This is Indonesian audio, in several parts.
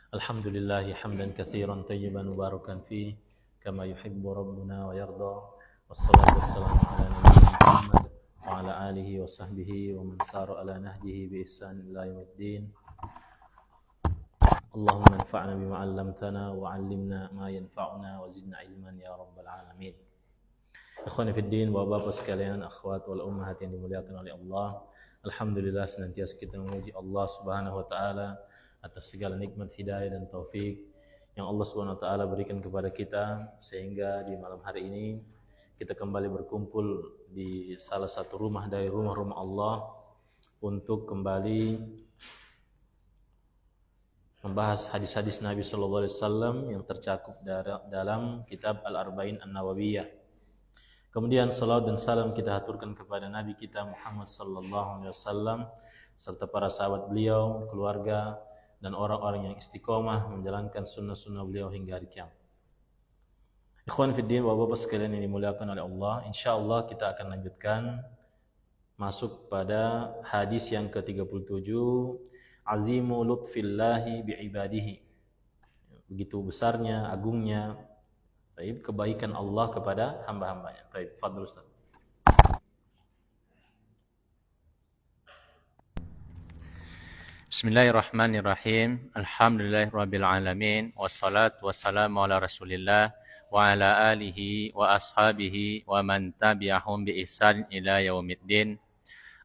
الحمد لله حمدا كثيرا طيبا مباركا فيه كما يحب ربنا ويرضى والصلاة والسلام على نبينا محمد وعلى آله وصحبه ومن سار على نهجه بإحسان إلى يوم الدين. اللهم انفعنا بما علمتنا وعلمنا ما ينفعنا وزدنا علما يا رب العالمين. Ikhwani fiddin, bapak-bapak sekalian, akhwat wal ummahat yang dimuliakan oleh Allah. Alhamdulillah, senantiasa kita memuji Allah Subhanahu wa taala atas segala nikmat hidayah dan taufik yang Allah Subhanahu wa taala berikan kepada kita, sehingga di malam hari ini kita kembali berkumpul di salah satu rumah dari rumah-rumah Allah untuk kembali membahas hadis-hadis Nabi sallallahu alaihi wasallam yang tercakup dalam kitab Al-Arba'in An-Nawawiyah. Kemudian salawat dan salam kita haturkan kepada Nabi kita Muhammad sallallahu alaihi wasallam serta para sahabat beliau, keluarga dan orang-orang yang istiqomah menjalankan sunnah-sunnah beliau hingga hari kiamat. Ikhwan fiddin, bapak-bapak sekalian yang dimuliakan oleh Allah, insyaallah kita akan lanjutkan masuk pada hadis yang ke-37, azimu lutfillahi bi'ibadihi. Begitu besarnya, agungnya kebaikan Allah kepada hamba-hambanya. Baik, fadhil Ustaz. Bismillahirrahmanirrahim. Alhamdulillahirabbil alamin wassalatu wassalamu ala Rasulillah wa ala alihi wa ashabihi wa man tabi'ahum bi ihsan ila yaumiddin.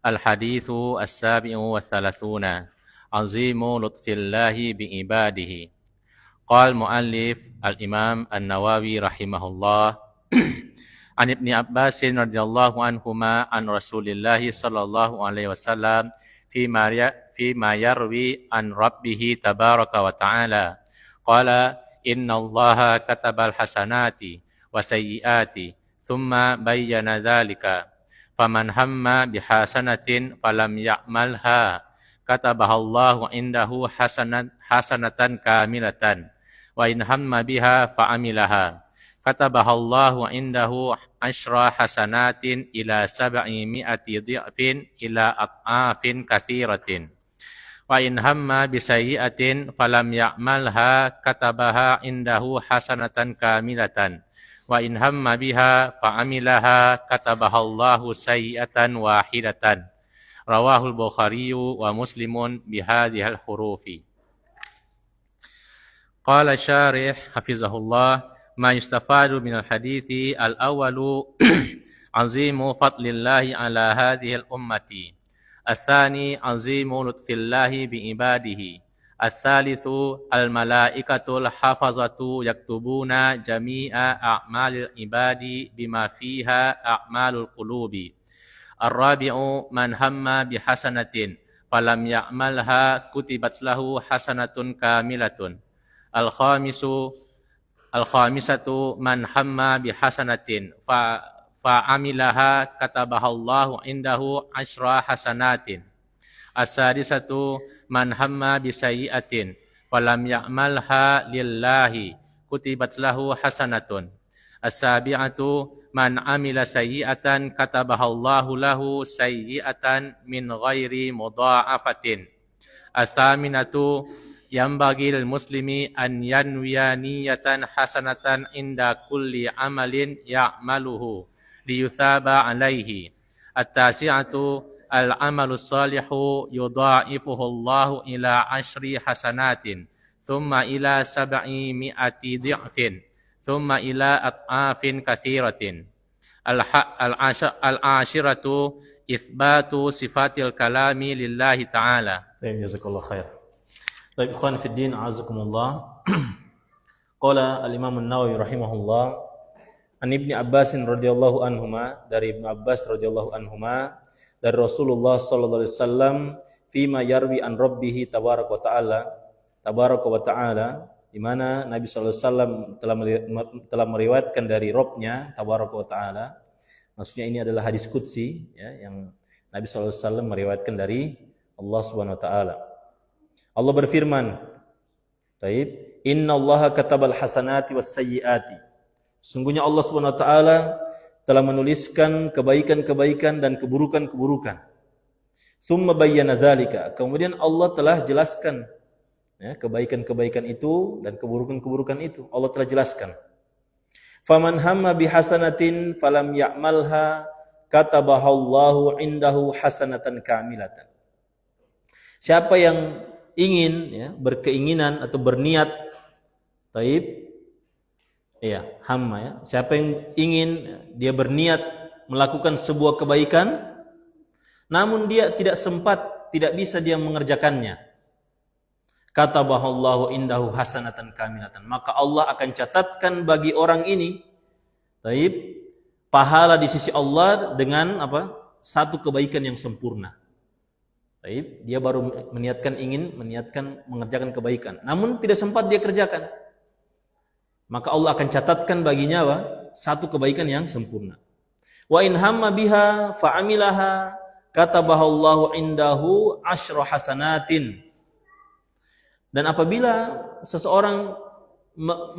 Al-haditsu as-sabi'u wa thalathuna. Azimu lutfillahi bi ibadihi. Qal muallif al-Imam An-Nawawi rahimahullah an Ibni Abbas radhiyallahu anhuma an Rasulillah sallallahu alaihi wasallam fima yarwi an rabbih tabaraka wa ta'ala qala innallaha katabal hasanati wa sayyiati thumma bayyana dzalika faman hamma bihasanatin falam ya'malha katabahallahu indahu hasanatan kamilatan wa in hamma biha fa'amilaha katabahallahu indahu asyra hasanatin ila sab'i mi'ati dhi'fin ila at'afin katsiratin wa in hamma bisayyi'atin falam ya'malha katabaha indahu hasanatan kamilatan wa in hamma biha fa'amilaha katabahallahu sayyi'atan wahidatan. Rawahul Bukhari wa Muslimun bihadhil hurufi. Qala syarih hafizahullah ma yustafadu minal hadithi al-awwalu azimu fadlillahi ala hadhil ummati, al-thani azimu lutfillahi bi ibadihi, al-thalithu al-malaikatul hafazatu yaktubuna jami'a a'malil ibadi bima fiha a'malul qulubi. Ar-rabi'u man hamma bihasanatin falam ya'malha kutibat lahu hasanatun kamilatun. Al-khamisatu man hamma bihasanatin fa'amilaha katabahallahu indahu asyra hasanatin. As-sadisatu man hamma bisayyi'atin falam ya'malha lillahi kutibat lahu hasanatun. As-sabi'atu man amila sayyi'atan katabahallahu lahu sayyi'atan min ghairi mudha'afatin. As-saminatu yanbaghi lil muslimi an yanwiya niyatan hasanatan inda kulli amalin ya'maluhu liyuthaba alaihi. At-tasi'atu al-amalu salihu yudha'ifuhu Allahu ila ashri hasanatin thumma ila sab'i mi'ati dhi'fin thumma ila at'afin katsiratin. Al-ashiratu itsbatu sifatil kalami lillahi ta'ala. Jazakallahu khair. Baik, ikhwan fiddin, azakumullah. Qala al-Imam An-Nawawi rahimahullah an Ibni Abbas radhiyallahu anhuma, dari Ibnu Abbas radhiyallahu anhuma, dari Rasulullah sallallahu alaihi wasallam fima yarwi an rabbih tabaraka wa ta'ala, di mana Nabi sallallahu alaihi wasallam telah meriwayatkan dari Rabb-nya tabaraka wa ta'ala. Maksudnya ini adalah hadis qudsi, ya, yang Nabi sallallahu alaihi wasallam meriwayatkan dari Allah Subhanahu wa taala. Allah berfirman, taib, innallaha katabal hasanati was sayyiati. Sungguhnya Allah Subhanahu wa taala telah menuliskan kebaikan-kebaikan dan keburukan-keburukan. Tsumma bayyana dzalika. Kemudian Allah telah jelaskan Ya, kebaikan-kebaikan itu dan keburukan-keburukan itu Allah telah jelaskan. Faman hamma bihasanatin falam ya'malha katabahallahu indahu hasanatan kamilatan. Siapa yang ingin, ya, berkeinginan atau berniat, hamma, ya. Siapa yang ingin, dia berniat melakukan sebuah kebaikan, namun dia tidak sempat, tidak bisa dia mengerjakannya. Katabahallahu indahu hasanatan kamilatan. Maka Allah akan catatkan bagi orang ini, pahala di sisi Allah dengan apa? Satu kebaikan yang sempurna. Dia baru ingin meniatkan mengerjakan kebaikan, namun tidak sempat dia kerjakan. Maka Allah akan catatkan baginya apa? Satu kebaikan yang sempurna. Wa in hamma biha fa'amilaha katabahallahu indahu asyra hasanatin. Dan apabila seseorang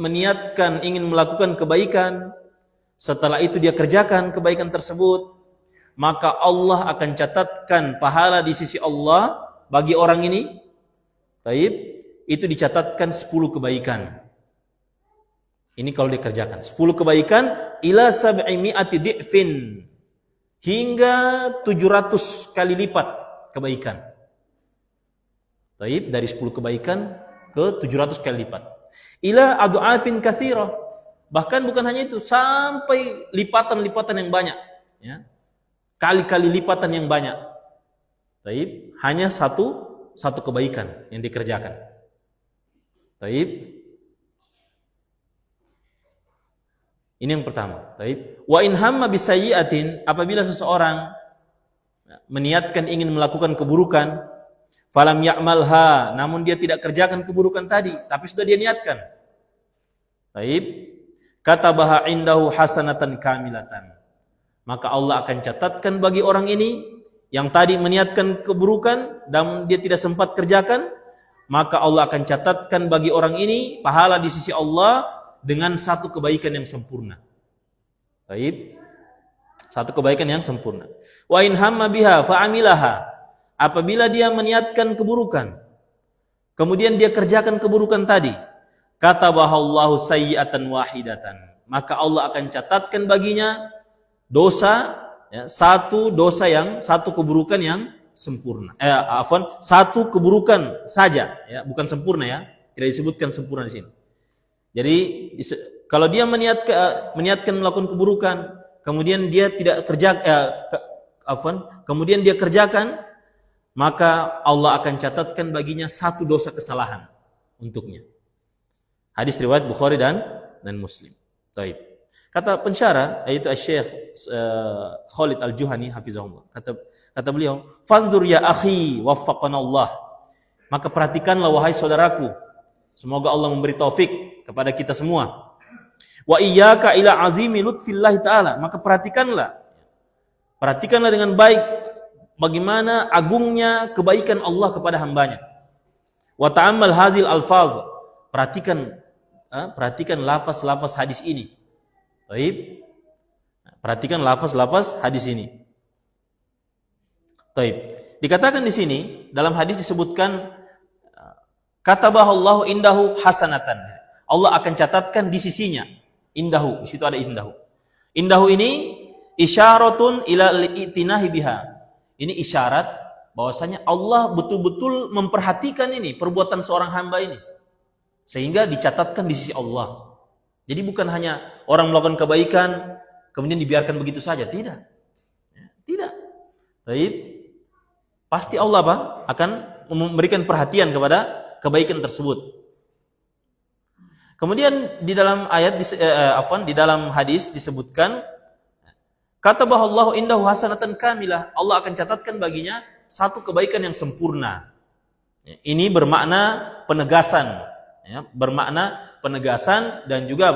meniatkan ingin melakukan kebaikan, setelah itu dia kerjakan kebaikan tersebut, maka Allah akan catatkan pahala di sisi Allah bagi orang ini. Itu dicatatkan 10 kebaikan. Ini kalau dikerjakan 10 kebaikan ila sab'imi'ati di'fin, hingga 700 kali lipat kebaikan. Dari 10 kebaikan ke 700 kali lipat. Ila adu'afin katsirah. Bahkan bukan hanya itu, sampai lipatan-lipatan yang banyak, ya. Kali-kali lipatan yang banyak. Hanya satu kebaikan yang dikerjakan. Ini yang pertama. Wa in hamma bisayyi'atin, apabila seseorang meniatkan ingin melakukan keburukan, falam ya'malha, namun dia tidak kerjakan keburukan tadi, tapi sudah dia niatkan. Katabaha indahu hasanatan kamilatan. Maka Allah akan catatkan bagi orang ini yang tadi meniatkan keburukan dan dia tidak sempat kerjakan, maka Allah akan catatkan bagi orang ini pahala di sisi Allah dengan satu kebaikan yang sempurna. Satu kebaikan yang sempurna. Wa in hamma biha fa'amilaha. Apabila dia meniatkan keburukan, kemudian dia kerjakan keburukan tadi, katabahallahu sayyi'atan wahidatan, maka Allah akan catatkan baginya dosa, ya, satu keburukan yang sempurna. Satu keburukan saja, ya, bukan sempurna, ya. Tidak disebutkan sempurna di sini. Jadi kalau dia meniatkan melakukan keburukan, kemudian dia tidak kemudian dia kerjakan, maka Allah akan catatkan baginya satu dosa kesalahan untuknya. Hadis riwayat Bukhari dan Muslim. Taib. Kata pensyarah, yaitu Syekh Khalid Al-Juhani hafizahullah. Kata beliau, "Fanzur ya akhi waffaqana Allah." Maka perhatikanlah wahai saudaraku. Semoga Allah memberi taufik kepada kita semua. Wa iyyaka ila azimi lutfillah ta'ala. Maka perhatikanlah dengan baik bagaimana agungnya kebaikan Allah kepada hambanya. Wa ta'ammal hadhil alfaz. Perhatikan lafaz-lafaz hadis ini. Baik. Perhatikan lafaz-lafaz hadis ini. Baik. Dikatakan di sini dalam hadis disebutkan katabahallahu indahu hasanatan. Allah akan catatkan di sisinya. Indahu, di situ ada indahu. Indahu ini isyaratun ila li'tinahi biha. Ini isyarat bahwasanya Allah betul-betul memperhatikan ini perbuatan seorang hamba ini, sehingga dicatatkan di sisi Allah. Jadi bukan hanya orang melakukan kebaikan kemudian dibiarkan begitu saja, tidak. Baik. Pasti Allah akan memberikan perhatian kepada kebaikan tersebut. Kemudian di dalam ayat di dalam hadis disebutkan katabahallahu indahu hasanatan kamilah. Allah akan catatkan baginya satu kebaikan yang sempurna. Ini bermakna penegasan, ya, dan juga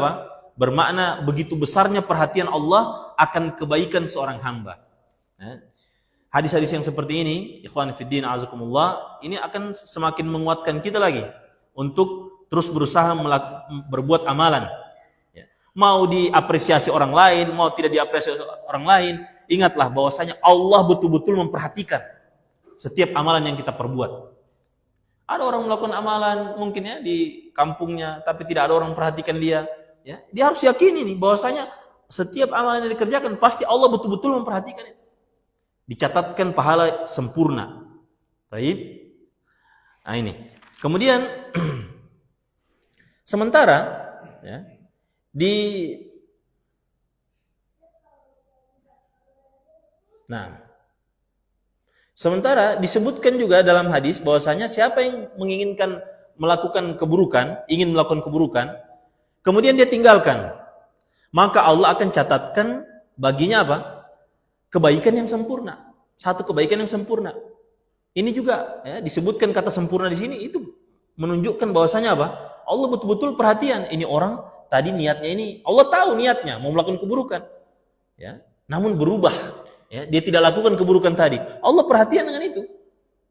bermakna begitu besarnya perhatian Allah akan kebaikan seorang hamba. Hadis-hadis yang seperti ini, ikhwan fiddin azakumullah, ini akan semakin menguatkan kita lagi untuk terus berusaha berbuat amalan. Mau diapresiasi orang lain, mau tidak diapresiasi orang lain, ingatlah bahwasanya Allah betul-betul memperhatikan setiap amalan yang kita perbuat. Ada orang melakukan amalan mungkin ya di kampungnya, tapi tidak ada orang perhatikan dia. Ya, dia harus yakini nih bahwasanya setiap amalan yang dikerjakan pasti Allah betul-betul memperhatikan itu. Dicatatkan pahala sempurna. Baik. Nah ini. Kemudian sementara ya, sementara disebutkan juga dalam hadis bahwasanya siapa yang menginginkan melakukan keburukan, ingin melakukan keburukan, kemudian dia tinggalkan, maka Allah akan catatkan baginya apa? Kebaikan yang sempurna. Satu kebaikan yang sempurna. Ini juga ya, disebutkan kata sempurna di sini itu menunjukkan bahwasanya apa? Allah betul-betul perhatian. Ini orang tadi niatnya ini, Allah tahu niatnya mau melakukan keburukan. Ya, namun berubah. Ya, dia tidak lakukan keburukan tadi. Allah perhatian dengan itu.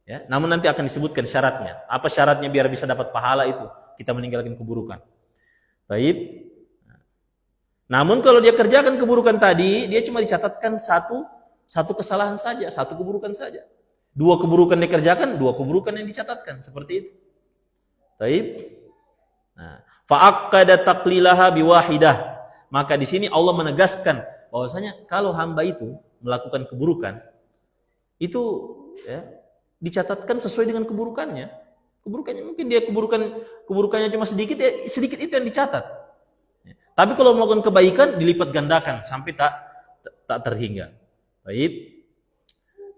Ya, namun nanti akan disebutkan syaratnya. Apa syaratnya biar bisa dapat pahala itu? Kita meninggalkan keburukan. Baik. Namun kalau dia kerjakan keburukan tadi, dia cuma dicatatkan satu kesalahan saja, satu keburukan saja. Dua keburukan dikerjakan, dua keburukan yang dicatatkan, seperti itu. Baik. Nah, fa'aqqada taqlilaha biwahidah. Maka di sini Allah menegaskan bahwasanya kalau hamba itu melakukan keburukan, itu ya, dicatatkan sesuai dengan keburukannya. Keburukannya mungkin dia keburukannya cuma sedikit, ya sedikit itu yang dicatat. Tapi kalau melakukan kebaikan dilipat gandakan sampai tak terhingga. Baik.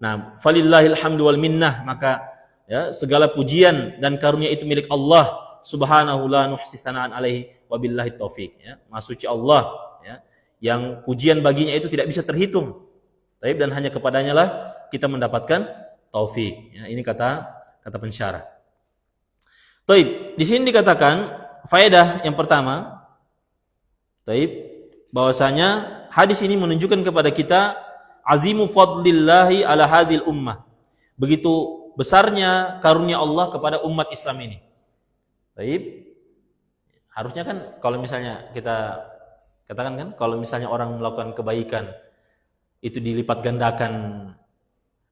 Nah, falillahil hamdu wal minnah, maka ya segala pujian dan karunia itu milik Allah Subhanahu la nuhsi sana'an alaihi wabillahi taufik, ya. Maha suci Allah, ya, yang pujian baginya itu tidak bisa terhitung. Baik, dan hanya kepadanya lah kita mendapatkan taufik. Ya, ini kata pensyarah. Baik, di sini dikatakan faedah yang pertama, baik, bahwasanya hadis ini menunjukkan kepada kita azimu fadlillahi ala hadhil ummah. Begitu besarnya karunia Allah kepada umat Islam ini. Baik. Harusnya kan kalau misalnya kita katakan kan kalau misalnya orang melakukan kebaikan itu dilipat gandakan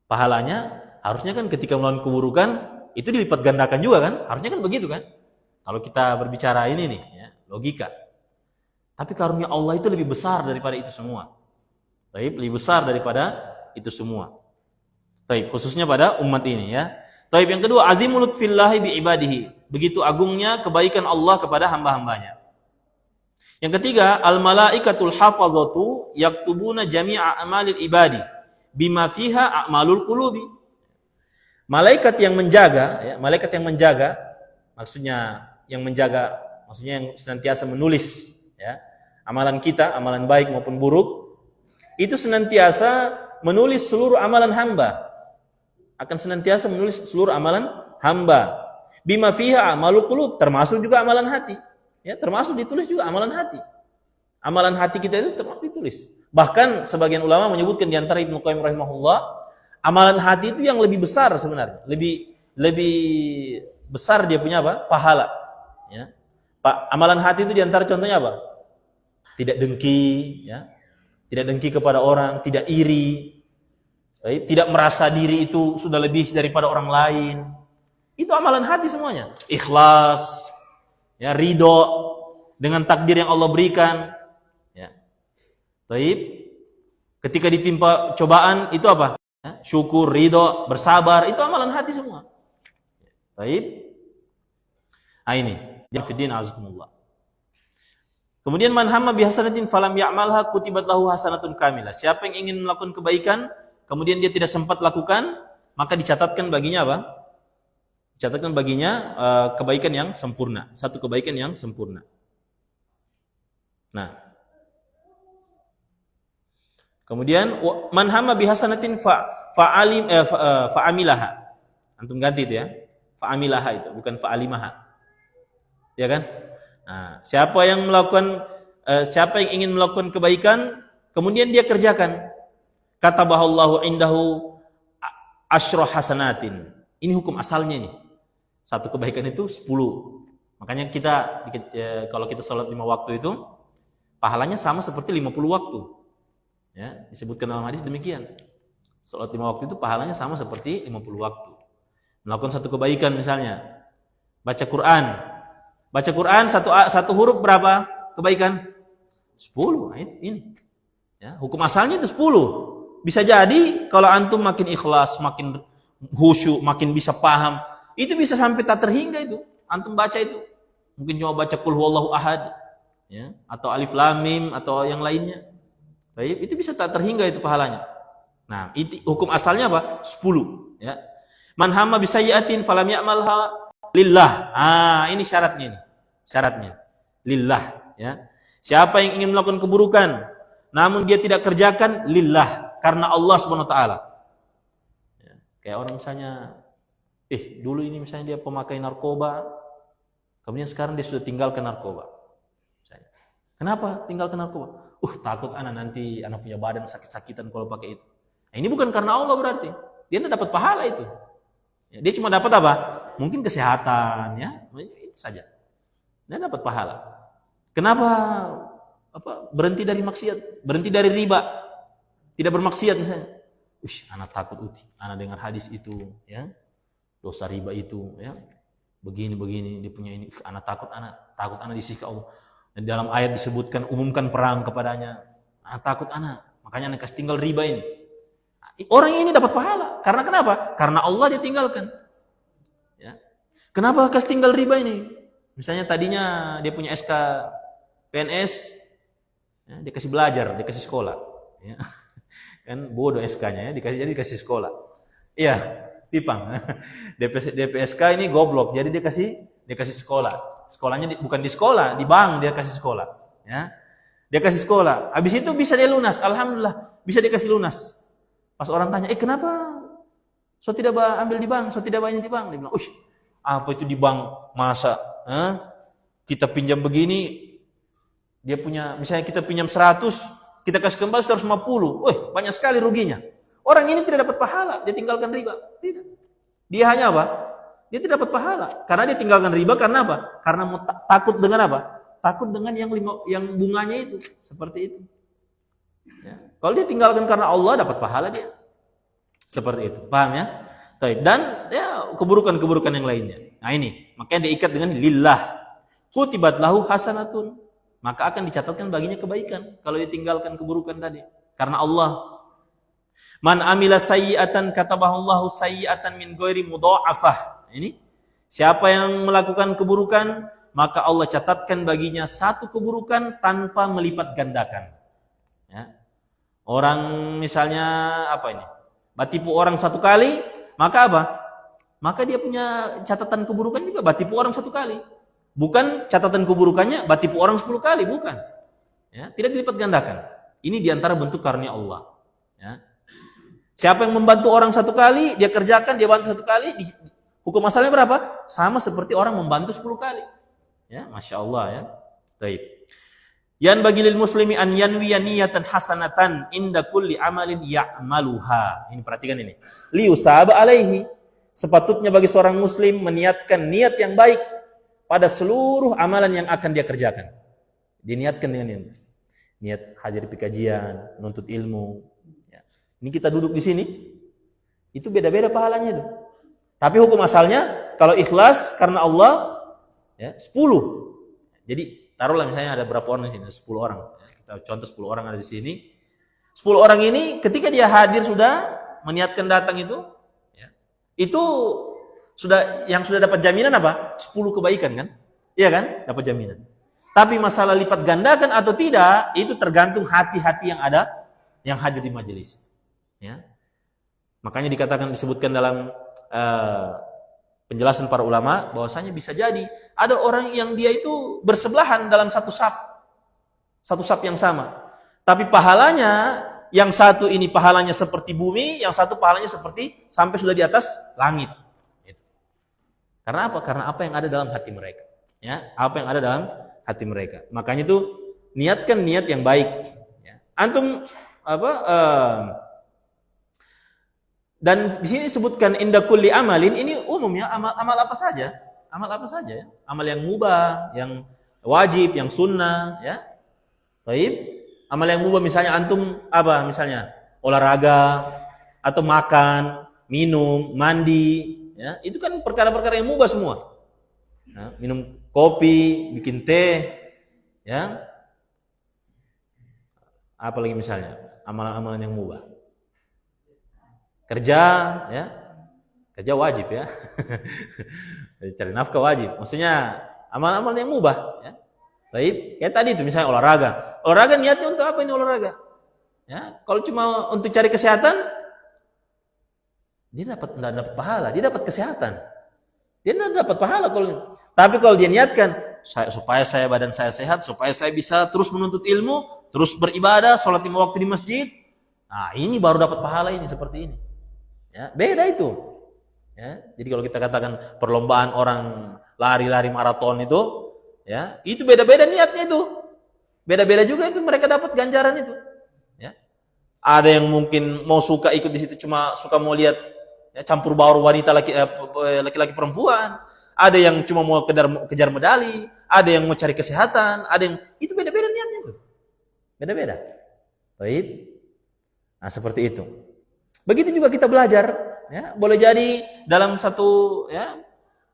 pahalanya, harusnya kan ketika melakukan keburukan itu dilipat gandakan juga kan? Harusnya kan begitu kan? Kalau kita berbicara ini nih ya, logika. Tapi karunia Allah itu lebih besar daripada itu semua. Baik, lebih besar daripada itu semua. Baik, khususnya pada umat ini ya. Baik, yang kedua, azimul lutfillahi bi ibadihi. Begitu agungnya kebaikan Allah kepada hamba-hambanya. Yang ketiga, al malaikatul hafazatu yaktubuna jami'a amalil ibadi bima fiha a'malul qulubi. Malaikat yang menjaga, ya, malaikat yang menjaga, maksudnya yang senantiasa menulis ya, amalan kita, amalan baik maupun buruk, itu senantiasa menulis seluruh amalan hamba. Akan senantiasa menulis seluruh amalan hamba. Bima fiha amalul qulub, termasuk juga amalan hati. Ya, termasuk ditulis juga amalan hati. Amalan hati kita itu termasuk ditulis. Bahkan sebagian ulama menyebutkan di antara Ibnu Qayyim rahimahullah, amalan hati itu yang lebih besar sebenarnya. Lebih besar dia punya apa? Pahala. Ya. Amalan hati itu di antara contohnya apa? Tidak dengki, ya. Tidak dengki kepada orang, tidak iri, tidak merasa diri itu sudah lebih daripada orang lain. Itu amalan hati semuanya. Ikhlas, ya, ridho dengan takdir yang Allah berikan. Ya. Baik. Ketika ditimpa cobaan itu apa? Ya, syukur, ridho, bersabar, itu amalan hati semua. Baik. Nah ini, fiddin azakumullah. Kemudian man hamma bihasanatin falam ya'malha kutibat lahu hasanatun kamilah. Siapa yang ingin melakukan kebaikan kemudian dia tidak sempat lakukan, maka dicatatkan baginya apa? Dicatatkan baginya kebaikan yang sempurna, satu kebaikan yang sempurna. Nah. Kemudian man hamma bihasanatin fa'amilaha. Antum ganti itu ya. Fa'amilaha itu bukan fa'alimaha. Ya kan? Nah, siapa yang ingin melakukan kebaikan kemudian dia kerjakan, katabahallahu indahu asyra hasanatin. Ini hukum asalnya nih. Satu kebaikan itu 10. Makanya kalau kita sholat 5 waktu itu pahalanya sama seperti 50 waktu. Ya, disebutkan dalam hadis demikian. Sholat 5 waktu itu pahalanya sama seperti 50 waktu. Melakukan satu kebaikan misalnya, Baca Quran. Baca Quran satu huruf berapa kebaikan? 10. Nah, ini. Ya, hukum asalnya itu 10. Bisa jadi kalau antum makin ikhlas, makin khusyuk, makin bisa paham, itu bisa sampai tak terhingga itu. Antum baca itu. Mungkin cuma baca qul huwallahu ahad, ya, atau alif lam mim atau yang lainnya. Baik, itu bisa tak terhingga itu pahalanya. Nah, itu hukum asalnya apa? 10, ya. Man hamma bisayyi'atin falam ya'malha lillah. Ini syaratnya ini. Syaratnya. Lillah, ya. Siapa yang ingin melakukan keburukan namun dia tidak kerjakan, lillah, karena Allah Subhanahu wa taala. Ya, kayak orang misalnya dulu ini misalnya dia pemakai narkoba, kemudian sekarang dia sudah tinggalkan narkoba. Kenapa tinggalkan narkoba? Takut nanti anak punya badan sakit-sakitan kalau pakai itu. Nah, ini bukan karena Allah berarti. Dia tidak dapat pahala itu. Ya, dia cuma dapat apa? Mungkin kesehatan, ya. Itu saja. Dia dapat pahala. Kenapa berhenti dari maksiat, berhenti dari riba, tidak bermaksiat misalnya? Anak takut anak dengar hadis itu, ya. Dosa riba itu, ya. Begini dia punya ini, anak takut anak disiksa Allah. Dan dalam ayat disebutkan umumkan perang kepadanya. Anak takut makanya anak kasih tinggal riba ini. Orang ini dapat pahala. Karena kenapa? Karena Allah dia tinggalkan. Ya. Kenapa kasih tinggal riba ini? Misalnya tadinya dia punya SK PNS, ya, dia kasih belajar, dia kasih sekolah. Ya. Kan bodoh SK-nya, ya, dikasih sekolah. Iya, tipang. DPSK ini goblok, jadi dia kasih sekolah. Sekolahnya bukan di sekolah, di bank dia kasih sekolah. Ya. Dia kasih sekolah. Habis itu bisa dia lunas, alhamdulillah, bisa dia kasih lunas. Pas orang tanya, kenapa? So tidak ambil di bank, so tidak banyak di bank. Dia bilang, apa itu di bank? Masa? Kita pinjam begini, dia punya, misalnya kita pinjam 100, kita kasih kembali 150. Banyak sekali ruginya. Orang ini tidak dapat pahala, dia tinggalkan riba. Tidak. Dia hanya apa? Dia tidak dapat pahala. Karena dia tinggalkan riba karena apa? Karena takut dengan apa? Takut dengan yang bunganya itu. Seperti itu. Ya. Kalau dia tinggalkan karena Allah, dapat pahala dia. Seperti itu. Paham ya? Dan ya keburukan-keburukan yang lainnya. Nah ini, makanya diikat dengan lillah. Kutibat lahu hasanatun. Maka akan dicatatkan baginya kebaikan kalau ditinggalkan keburukan tadi. Karena Allah. Man amila sayyi'atan katabahallahu sayyi'atan min ghairi mudha'afah. Ini siapa yang melakukan keburukan, maka Allah catatkan baginya satu keburukan tanpa melipat gandakan. Ya. Orang misalnya batipu orang 1 kali, maka apa? Maka dia punya catatan keburukan juga batipu orang 1 kali. Bukan catatan keburukannya batipu orang 10 kali, bukan. Ya, tidak dilipat gandakan. Ini diantara bentuk karunia Allah. Ya. Siapa yang membantu orang 1 kali, dia kerjakan, dia bantu 1 kali, hukum asalnya berapa? Sama seperti orang membantu 10 kali. Ya, Masya Allah ya. Baik. Yan bagi lil muslimi an yanwiya niyatan hasanatan inda kulli amalin ya'maluha. Ini perhatikan ini. Liusaba alaihi. Sepatutnya bagi seorang muslim meniatkan niat yang baik pada seluruh amalan yang akan dia kerjakan. Diniatkan dengan ini. Niat hadir kajian, menuntut ilmu. Ya. Ini kita duduk di sini, itu beda-beda pahalanya itu. Tapi hukum asalnya, kalau ikhlas karena Allah, ya 10. Jadi taruhlah misalnya ada berapa orang di sini, 10 orang. Ya, kita contoh 10 orang ada di sini. 10 orang ini ketika dia hadir sudah meniatkan datang itu, ya, itu sudah dapat jaminan apa? 10 kebaikan kan? Iya kan? Dapat jaminan. Tapi masalah lipat gandakan atau tidak, itu tergantung hati-hati yang ada, yang hadir di majelis. Ya. Makanya disebutkan dalam penjelasan para ulama, bahwasanya bisa jadi ada orang yang dia itu bersebelahan dalam satu saf yang sama. Tapi pahalanya, yang satu ini pahalanya seperti bumi, yang satu pahalanya seperti sampai sudah di atas langit. Karena apa? Karena apa yang ada dalam hati mereka. Ya, apa yang ada dalam hati mereka. Makanya itu niatkan niat yang baik. Ya. Antum dan di sini disebutkan inda kulli amalin, ini umumnya amal apa saja. Amal apa saja ya. Amal yang mubah, yang wajib, yang sunnah, ya. Baik. Amal yang mubah misalnya antum misalnya olahraga atau makan, minum, mandi, ya. Itu kan perkara-perkara yang mubah semua. Ya, minum kopi, bikin teh, ya. Apalagi misalnya amalan-amalan yang mubah. Kerja, ya. Kerja wajib ya. Cari nafkah wajib. Maksudnya amalan-amalan yang mubah, ya. Baik, kayak tadi itu misalnya olahraga. Olahraga niatnya untuk apa ini olahraga? Ya, kalau cuma untuk cari kesehatan, dia tidak dapat pahala, dia dapat kesehatan. Dia tidak dapat pahala kalau. Tapi kalau dia niatkan supaya badan saya sehat, supaya saya bisa terus menuntut ilmu, terus beribadah, sholat 5 waktu di masjid. Nah, ini baru dapat pahala ini seperti ini. Ya, beda itu. Ya, jadi kalau kita katakan perlombaan orang lari-lari maraton itu, ya, itu beda-beda niatnya itu. Beda-beda juga itu mereka dapat ganjaran itu. Ya. Ada yang mungkin mau suka ikut di situ cuma suka mau lihat ya, campur baur wanita laki-laki perempuan. Ada yang cuma mau kejar medali, ada yang mau cari kesehatan, ada yang itu beda-beda niatnya itu. Beda-beda. Baik. Nah, seperti itu. Begitu juga kita belajar, ya, boleh jadi dalam satu ya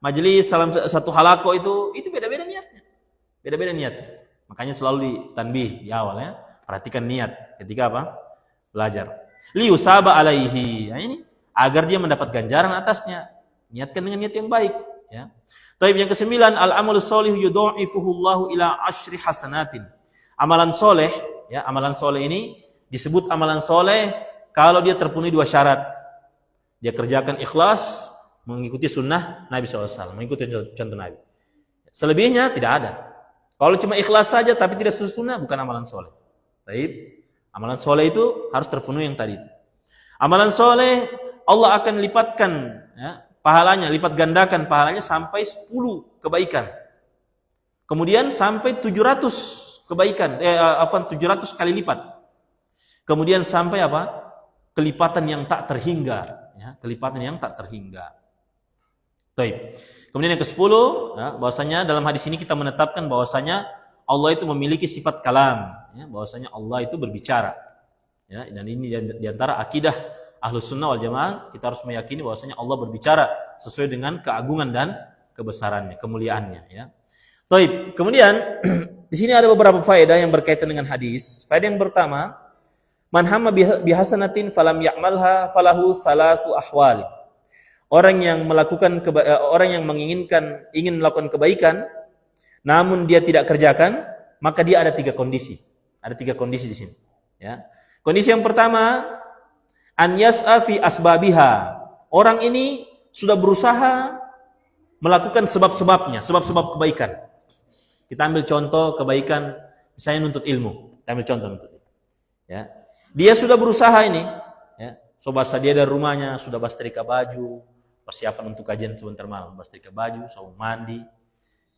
majelis, dalam satu halaqah itu beda-beda niatnya. Beda-beda niatnya. Makanya selalu ditanbih di awal ya, perhatikan niat ketika apa? Belajar. Liyusaba alaihi. Nah, ini agar dia mendapat ganjaran atasnya. Niatkan dengan niat yang baik, ya. Taib yang ke-9, al-amalus sholih yudha'ifuhu Allahu ila 10 hasanatin. Amalan soleh, ya, amalan soleh ini disebut amalan soleh kalau dia terpenuhi 2 syarat. Dia kerjakan ikhlas, mengikuti sunnah Nabi SAW, mengikuti contoh Nabi. Selebihnya tidak ada. Kalau cuma ikhlas saja tapi tidak sesuai sunnah, bukan amalan soleh. Baik, amalan soleh itu harus terpenuhi yang tadi. Amalan soleh Allah akan lipatkan ya, pahalanya, lipat gandakan pahalanya sampai 10 kebaikan. Kemudian sampai 700 kebaikan, 700 kali lipat. Kemudian sampai apa? Kelipatan yang tak terhingga, ya, kelipatan yang tak terhingga. Baik. Kemudian yang ke-10, ya, bahwasanya dalam hadis ini kita menetapkan bahwasanya Allah itu memiliki sifat kalam, ya, bahwasanya Allah itu berbicara. Ya, dan ini di antara akidah Ahlus Sunnah wal Jamaah, kita harus meyakini bahwasanya Allah berbicara sesuai dengan keagungan dan kebesarannya, kemuliaannya, ya. Baik. Kemudian di sini ada beberapa faedah yang berkaitan dengan hadis. Faedah yang pertama, man hamma bihasanatin falam ya'malha falahu salasu ahwal. Orang yang ingin melakukan kebaikan namun dia tidak kerjakan, maka dia ada 3 kondisi. Ada 3 kondisi di sini, ya. Kondisi yang pertama, an yas'a fi asbabiha. Orang ini sudah berusaha melakukan sebab-sebabnya, sebab-sebab kebaikan. Kita ambil contoh kebaikan, misalnya nuntut ilmu. Kita ambil contoh nuntut ilmu. Ya. Dia sudah berusaha ini, ya. Coba dia dari rumahnya sudah bastrika baju, persiapan untuk kajian sebentar malam, bastrika baju, sabun mandi,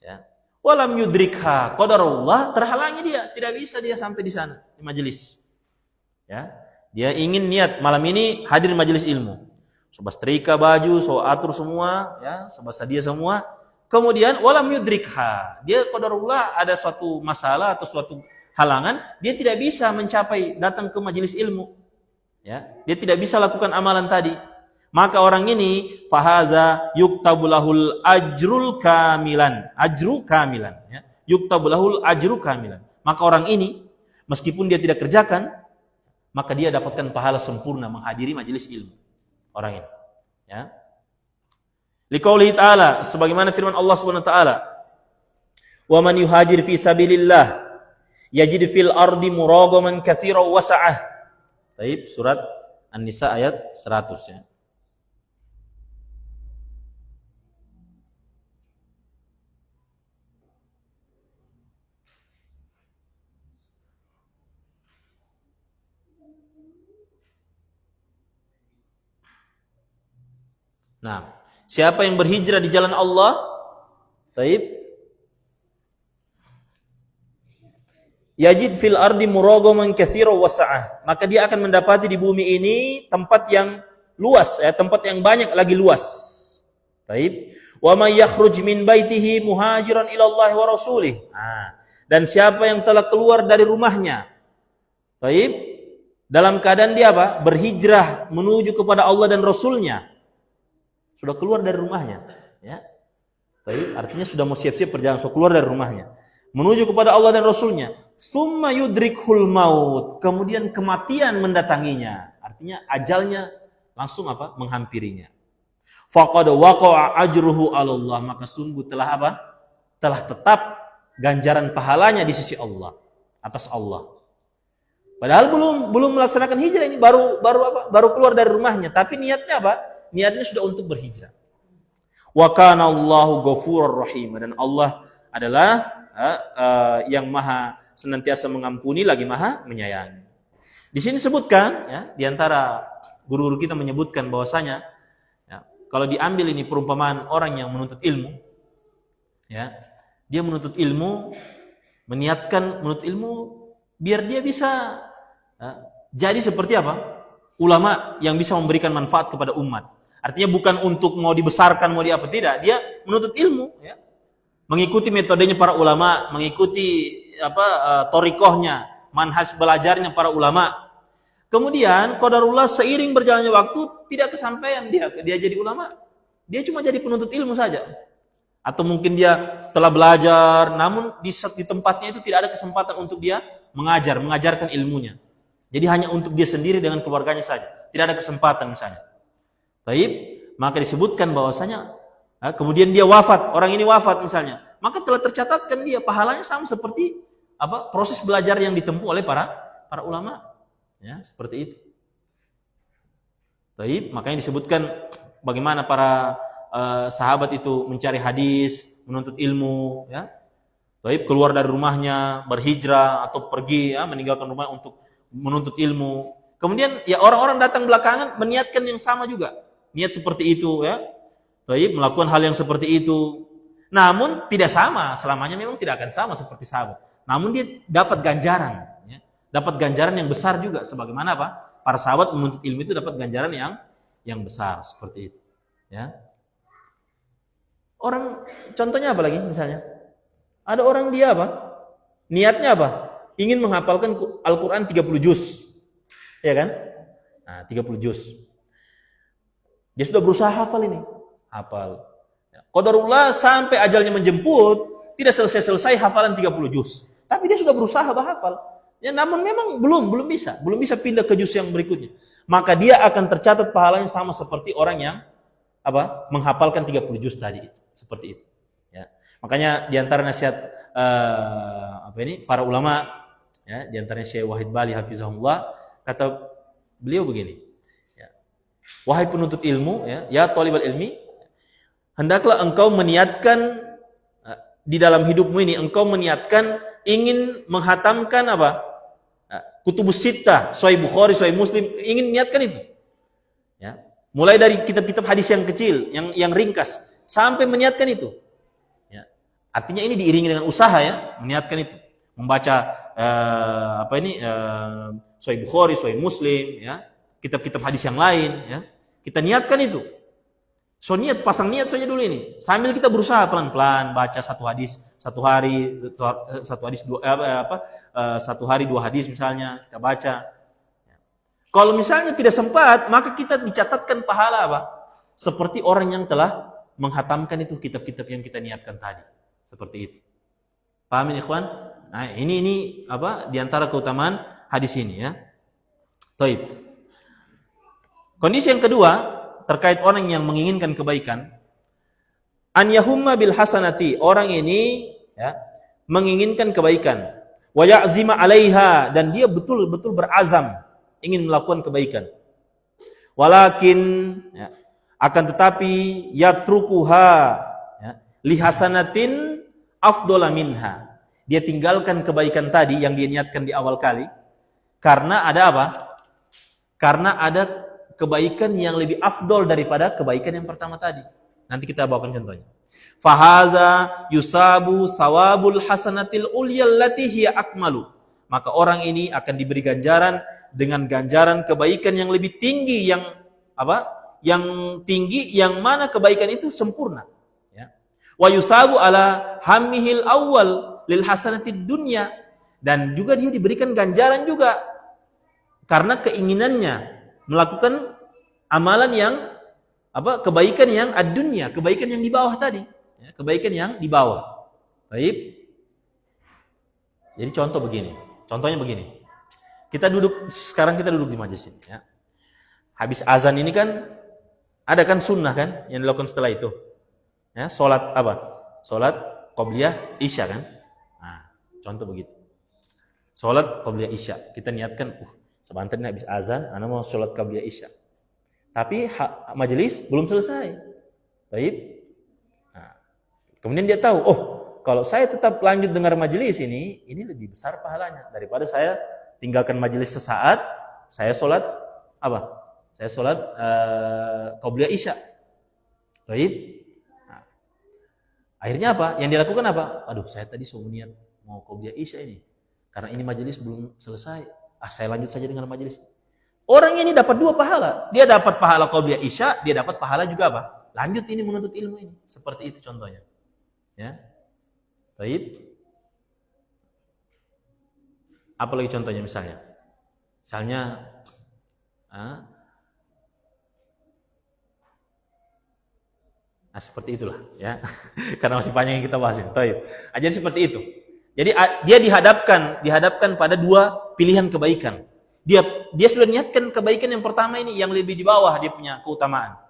ya. Walam yudrikha qadarullah, terhalangi dia, tidak bisa dia sampai di sana di majelis. Ya. Dia ingin niat malam ini hadir majelis ilmu. Coba setrika baju, so atur semua, ya, coba sedia semua. Kemudian walam yudrikha. Dia qadarullah ada suatu masalah atau suatu halangan, dia tidak bisa mencapai datang ke majelis ilmu. Ya, dia tidak bisa lakukan amalan tadi. Maka orang ini fahaza yuktabulahul ajrul kamilan. Ajru kamilan, ya. Yuktabulahul ajru kamilan. Maka orang ini meskipun dia tidak kerjakan, maka dia dapatkan pahala sempurna menghadiri majelis ilmu. Orang ini, ya. Liqaulihi ta'ala, sebagaimana firman Allah Subhanahu wa taala, "Wa man yuhajir fi sabilillah yajid fil ardi muragaman katsiran wa sa'ah." Baik, surat An-Nisa ayat 100, ya. Nah, siapa yang berhijrah di jalan Allah, taib, yajid fil ardi muragaman katsiran wa sa'ah, maka dia akan mendapati di bumi ini tempat yang luas, ya, tempat yang banyak lagi luas. Taib. Wa may yakhruj min baitihi muhajiran ila Allah wa rasulih. Dan siapa yang telah keluar dari rumahnya, taib, dalam keadaan dia apa? Berhijrah menuju kepada Allah dan Rasulnya. Sudah keluar dari rumahnya, ya. Tapi artinya sudah mau siap-siap perjalanan, so keluar dari rumahnya menuju kepada Allah dan Rasulnya. Tsumma yudrikhul maut, kemudian kematian mendatanginya. Artinya ajalnya langsung menghampirinya. Faqad waqa'a ajruhu 'ala Allah, maka sungguh telah telah tetap ganjaran pahalanya di sisi Allah, atas Allah. Padahal belum melaksanakan hijrah, ini baru keluar dari rumahnya, tapi niatnya Niatnya sudah untuk berhijrah. Wa kana Allahu ghafurur rahim, dan Allah adalah yang maha senantiasa mengampuni lagi maha menyayangi. Di sini sebutkan ya, di antara guru-guru kita menyebutkan bahwasanya ya, kalau diambil ini perumpamaan orang yang menuntut ilmu, ya, dia menuntut ilmu, meniatkan menuntut ilmu biar dia bisa jadi seperti ulama yang bisa memberikan manfaat kepada umat. Artinya bukan untuk mau dibesarkan, mau tidak, dia menuntut ilmu, ya, mengikuti metodenya para ulama, mengikuti torikohnya, manhaj belajarnya para ulama. Kemudian qadarullah seiring berjalannya waktu tidak kesampaian dia jadi ulama. Dia cuma jadi penuntut ilmu saja. Atau mungkin dia telah belajar, namun di tempatnya itu tidak ada kesempatan untuk dia mengajarkan ilmunya. Jadi hanya untuk dia sendiri dengan keluarganya saja. Tidak ada kesempatan misalnya. Taib, maka disebutkan bahwasanya kemudian dia wafat, orang ini wafat misalnya, maka telah tercatatkan dia pahalanya sama seperti proses belajar yang ditempuh oleh para ulama, ya, seperti itu. Taib, makanya disebutkan bagaimana para sahabat itu mencari hadis, menuntut ilmu, ya. Taib, keluar dari rumahnya, berhijrah atau pergi, ya, meninggalkan rumah untuk menuntut ilmu. Kemudian ya orang-orang datang belakangan meniatkan yang sama juga, niat seperti itu, ya. Taib, melakukan hal yang seperti itu. Namun tidak sama, selamanya memang tidak akan sama seperti sahabat. Namun dia dapat ganjaran, ya. Dapat ganjaran yang besar juga, sebagaimana para sahabat menuntut ilmu itu dapat ganjaran yang besar seperti itu, ya. Orang contohnya apa lagi misalnya? Ada orang dia niatnya ingin menghafalkan Al-Qur'an 30 juz. Ya kan? Nah, 30 juz. Dia sudah berusaha hafal ini. Hafal. Qadarullah sampai ajalnya menjemput, tidak selesai hafalan 30 juz. Tapi dia sudah berusaha hafal. Ya, namun memang belum bisa pindah ke juz yang berikutnya. Maka dia akan tercatat pahalanya sama seperti orang yang menghafalkan 30 juz tadi itu. Seperti itu. Ya. Makanya di antara nasihat para ulama, ya, di antaranya Syekh Wahid Bali hafizahullah, kata beliau begini, ya, wahai penuntut ilmu, ya talibal ilmi, hendaklah engkau meniatkan di dalam hidupmu ini, engkau meniatkan ingin menghatamkan Kutubus Sittah, Sahih Bukhari, Sahih Muslim, ingin niatkan itu. Ya. Mulai dari kitab-kitab hadis yang kecil, yang ringkas, sampai meniatkan itu. Ya. Artinya ini diiringi dengan usaha, ya, meniatkan itu. Membaca Sahih Bukhari, Sahih Muslim, ya, kitab-kitab hadis yang lain, ya. Kita niatkan itu. So pasang niat saja dulu ini. Sambil kita berusaha pelan-pelan baca satu hadis satu hari, satu hari 2 hadis misalnya kita baca. Kalau misalnya tidak sempat, maka kita dicatatkan pahala seperti orang yang telah menghatamkan itu kitab-kitab yang kita niatkan tadi. Seperti itu. Paham ini, ikhwan? Nah, ini di antara keutamaan hadis ini, ya. Taib. Kondisi yang kedua terkait orang yang menginginkan kebaikan, an yahumma bil hasanati, orang ini, ya, menginginkan kebaikan, wa ya'zima 'alaiha, dan dia betul-betul berazam ingin melakukan kebaikan. Walakin, ya, akan tetapi yatrukuha, ya, li hasanatin afdhala minha. Dia tinggalkan kebaikan tadi yang dia niatkan di awal kali karena ada Karena ada kebaikan yang lebih afdol daripada kebaikan yang pertama tadi. Nanti kita bawakan contohnya. Fahaza yusabu sawabul hasanatil ulyal lati hiya akmalu. Maka orang ini akan diberi ganjaran dengan ganjaran kebaikan yang lebih tinggi, yang tinggi, yang mana kebaikan itu sempurna. Ya. Wa yusabu ala hammihil awwal lil hasanatid dunya, dan juga dia diberikan ganjaran juga karena keinginannya melakukan amalan yang kebaikan yang ad-dunya, kebaikan yang di bawah tadi. ya, kebaikan yang di bawah. Baik. Jadi contohnya begini. Sekarang kita duduk di majelis ini. Ya. Habis azan ini kan ada kan sunnah kan yang dilakukan setelah itu. Ya, sholat apa? Sholat qobliyah isya kan? Nah, contoh begitu. Sholat qobliyah isya. Kita niatkan, sebentar ini habis azan, ana mau sholat qobliyah isya. Tapi majelis belum selesai. Baik. Nah, kemudian dia tahu, kalau saya tetap lanjut dengar majelis ini lebih besar pahalanya daripada saya tinggalkan majelis sesaat, saya sholat apa? Saya sholat qobliyah isya. Baik. Nah, akhirnya apa? Yang dilakukan apa? Aduh, saya tadi sudah niat mau qobliyah isya ini. Karena ini majelis belum selesai. Saya lanjut saja dengan majelis. Orang ini dapat 2 pahala. Dia dapat pahala qobliyah isya, dia dapat pahala juga apa? Lanjut ini menuntut ilmu ini. Seperti itu contohnya. Ya. Baik. Apa lagi contohnya misalnya? Misalnya seperti itulah ya. Karena masih panjang yang kita bahas ini. Baik. Jadi seperti itu. Jadi dia dihadapkan pada 2 pilihan kebaikan. Dia sudah niatkan kebaikan yang pertama ini yang lebih di bawah dia punya keutamaan.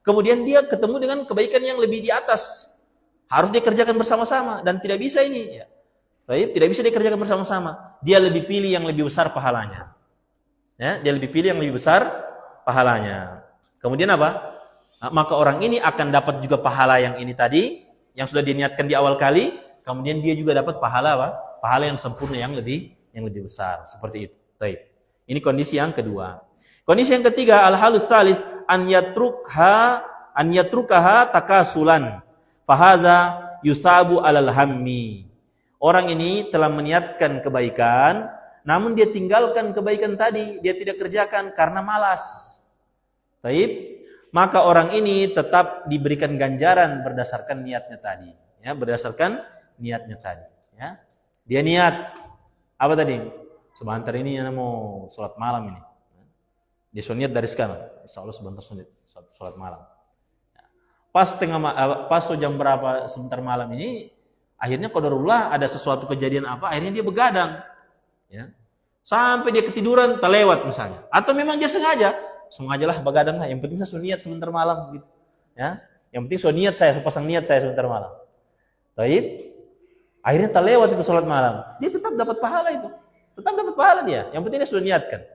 Kemudian dia ketemu dengan kebaikan yang lebih di atas. Harus dikerjakan bersama-sama dan tidak bisa ini ya. Baik, tidak bisa dikerjakan bersama-sama. Dia lebih pilih yang lebih besar pahalanya. Ya, dia lebih pilih yang lebih besar pahalanya. Kemudian apa? Maka orang ini akan dapat juga pahala yang ini tadi yang sudah diniatkan di awal kali, kemudian dia juga dapat pahala apa? Pahala yang sempurna yang lebih besar. Seperti itu. Baik. Ini kondisi yang kedua. Kondisi yang ketiga, al-halus tsalis an yatrukaha takasulan. Fahaza yusabu alal hammi. Orang ini telah meniatkan kebaikan, namun dia tinggalkan kebaikan tadi, dia tidak kerjakan karena malas. Baik, maka orang ini tetap diberikan ganjaran berdasarkan niatnya tadi. Ya, berdasarkan niatnya tadi. Ya, dia niat apa tadi? Sebentar ini yang mau sholat malam ini. Dia niat dari sekarang. Insya Allah sebentar sholat malam. Pas jam berapa sebentar malam ini, akhirnya qadarullah ada sesuatu kejadian apa, akhirnya dia begadang. Ya. Sampai dia ketiduran, terlewat misalnya. Atau memang dia sengajalah begadang lah. Yang penting saya niat sebentar malam gitu. Ya. Yang penting saya pasang niat saya sebentar malam. Baik. Akhirnya terlewat itu sholat malam. Dia tetap dapat pahala itu. Tetap dapat pahala dia. Yang penting dia sudah niatkan.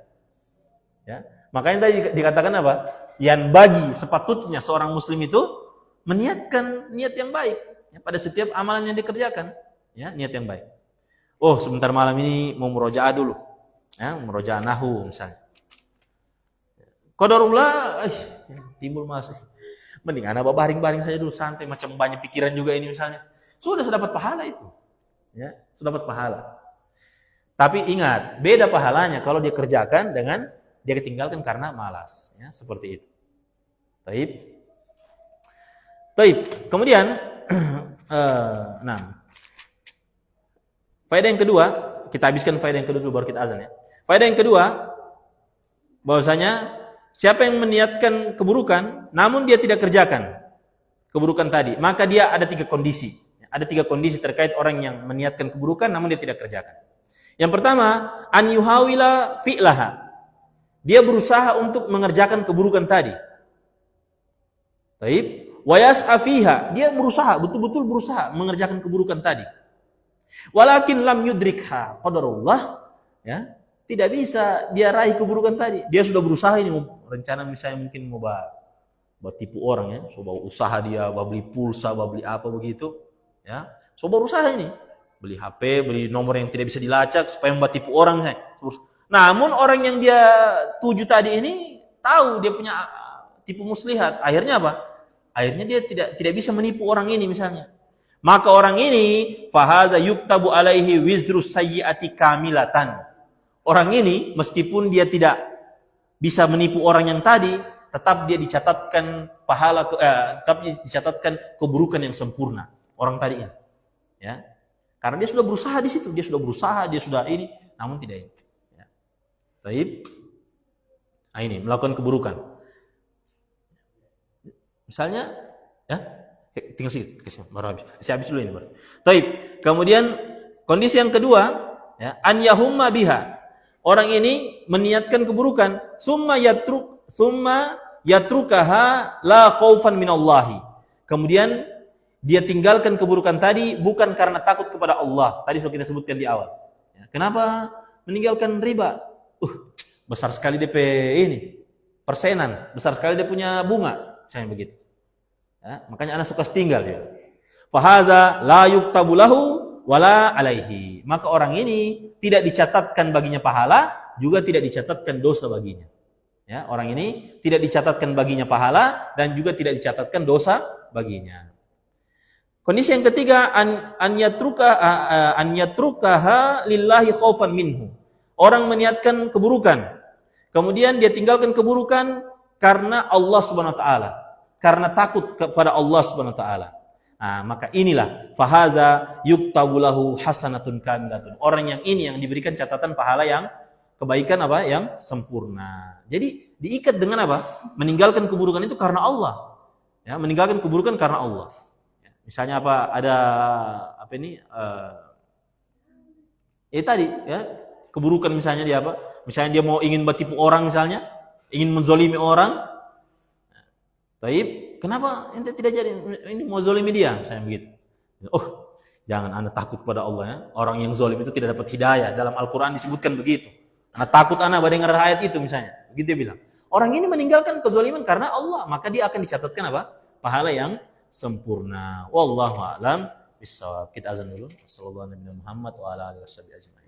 Ya. Makanya tadi dikatakan apa? Yang bagi sepatutnya seorang muslim itu meniatkan niat yang baik ya, pada setiap amalan yang dikerjakan. Ya, niat yang baik. Sebentar malam ini mau murojaah dulu. Ya, murojaah nahwu misalnya. Qadarullah, timbul masih. Mending anak baring-baring saja dulu santai, macam banyak pikiran juga ini misalnya. Sudah dapat pahala itu. Ya, sudah dapat pahala. Tapi ingat, beda pahalanya kalau dia kerjakan dengan dia ketinggalkan karena malas, ya, seperti itu. Baik. Kemudian faedah yang kedua, kita habiskan faedah yang kedua dulu baru kita azan ya. Faedah yang kedua, bahwasanya siapa yang meniatkan keburukan namun dia tidak kerjakan keburukan tadi, maka dia ada 3 kondisi. Ada 3 kondisi terkait orang yang meniatkan keburukan namun dia tidak kerjakan. Yang pertama, an yuhawila fi'laha. Dia berusaha untuk mengerjakan keburukan tadi. Baik, wa yas'a fiha. Dia berusaha, betul-betul berusaha mengerjakan keburukan tadi. Walakin lam yudrikha qadarullah, ya. Tidak bisa dia raih keburukan tadi. Dia sudah berusaha ini rencana misalnya mungkin mau tipu orang ya, coba usaha dia beli pulsa, beli apa begitu, ya. Coba berusaha ini. Beli HP, beli nomor yang tidak bisa dilacak supaya membuat tipu orang. Namun orang yang dia tuju tadi ini tahu dia punya tipu muslihat. Akhirnya apa? Akhirnya dia tidak bisa menipu orang ini misalnya. Maka orang ini fahaza yuktabu alaihi wizru sayyiati kamilatan. Orang ini meskipun dia tidak bisa menipu orang yang tadi, tetap dia dicatatkan pahala, tetap dicatatkan keburukan yang sempurna orang tadi ini. Ya. Karena dia sudah berusaha di situ, dia sudah ini, namun tidak ini. Ya. Baik. Nah ini melakukan keburukan. Misalnya, ya, tinggal sedikit, baru habis. Saya habis dulu ini baru. Taib. Kemudian kondisi yang kedua, ya, an yahumma biha. Orang ini meniatkan keburukan, summa yatrukaha la khaufan minallahi. Kemudian dia tinggalkan keburukan tadi bukan karena takut kepada Allah. Tadi sudah kita sebutkan di awal. Ya, kenapa meninggalkan riba? Besar sekali DP ini, persenan, besar sekali dia punya bunga, saya begitu. Ya, makanya anak suka tinggal ya. Fahadza la yuktabu lahu wala alaihi. Maka orang ini tidak dicatatkan baginya pahala, juga tidak dicatatkan dosa baginya. Ya, orang ini tidak dicatatkan baginya pahala dan juga tidak dicatatkan dosa baginya. Kondisi yang ketiga, an yatrukaha lillahi khaufan minhu. Orang meniatkan keburukan, kemudian dia tinggalkan keburukan karena Allah Subhanahu wa taala, karena takut kepada Allah Subhanahu wa taala. Nah, maka inilah fahadza yuktabu lahu hasanatun kamilatun. Orang yang ini yang diberikan catatan pahala yang kebaikan apa? Yang sempurna. Jadi diikat dengan apa? Meninggalkan keburukan itu karena Allah. Ya, meninggalkan keburukan karena Allah. Misalnya apa? Ada apa ini? Tadi ya, keburukan misalnya dia apa? Misalnya dia mau ingin tipu orang misalnya, ingin menzolimi orang. Taib, kenapa ente tidak jadi ini mau zolimi dia? Misalnya begitu. Oh, jangan anda takut pada Allah ya. Orang yang zolim itu tidak dapat hidayah. Dalam Al-Quran disebutkan begitu. Anda takut anda mendengar ayat itu misalnya. Begitu dia bilang. Orang ini meninggalkan kezoliman karena Allah, maka dia akan dicatatkan apa? Pahala yang sempurna. Wallahu a'lam bishawab. Kita azan dulu. Sallallahu alaihi Muhammad wa ala alihi wasallam ajma'in.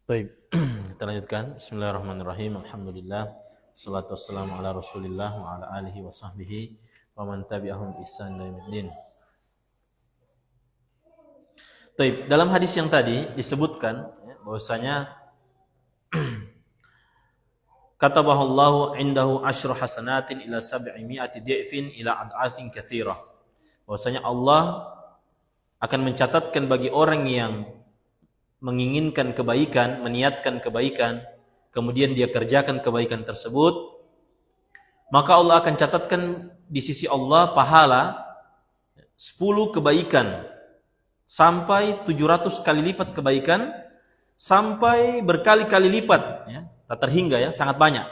Baik, kita lanjutkan. Bismillahirrahmanirrahim. Alhamdulillah. Salatu wassalamu ala Rasulillah wa ala alihi wa sahbihi wa man tabi'ahum bi ihsan ila yaumiddin. Baik, dalam hadis yang tadi disebutkan bahwasanya katabahallahu indahu asyru hasanatin ila 700 di'fin ila ad'afin katsirah. Bahwasanya Allah akan mencatatkan bagi orang yang menginginkan kebaikan, meniatkan kebaikan, kemudian dia kerjakan kebaikan tersebut, maka Allah akan catatkan di sisi Allah pahala 10 kebaikan sampai 700 kali lipat kebaikan, sampai berkali-kali lipat, ya, tak terhingga, ya, sangat banyak.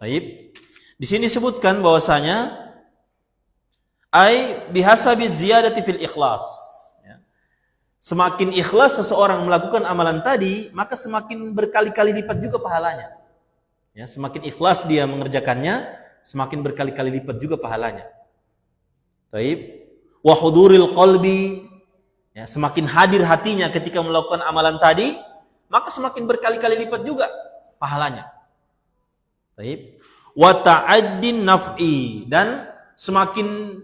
Baik. Di sini disebutkan bahwasanya ai bihasabi ziyadati fil ikhlas. Semakin ikhlas seseorang melakukan amalan tadi, maka semakin berkali-kali lipat juga pahalanya. Ya, semakin ikhlas dia mengerjakannya, semakin berkali-kali lipat juga pahalanya. Taib. Wa huduril qalbi, ya, semakin hadir hatinya ketika melakukan amalan tadi, maka semakin berkali-kali lipat juga pahalanya. Taib. Wa ta'addin naf'i, dan semakin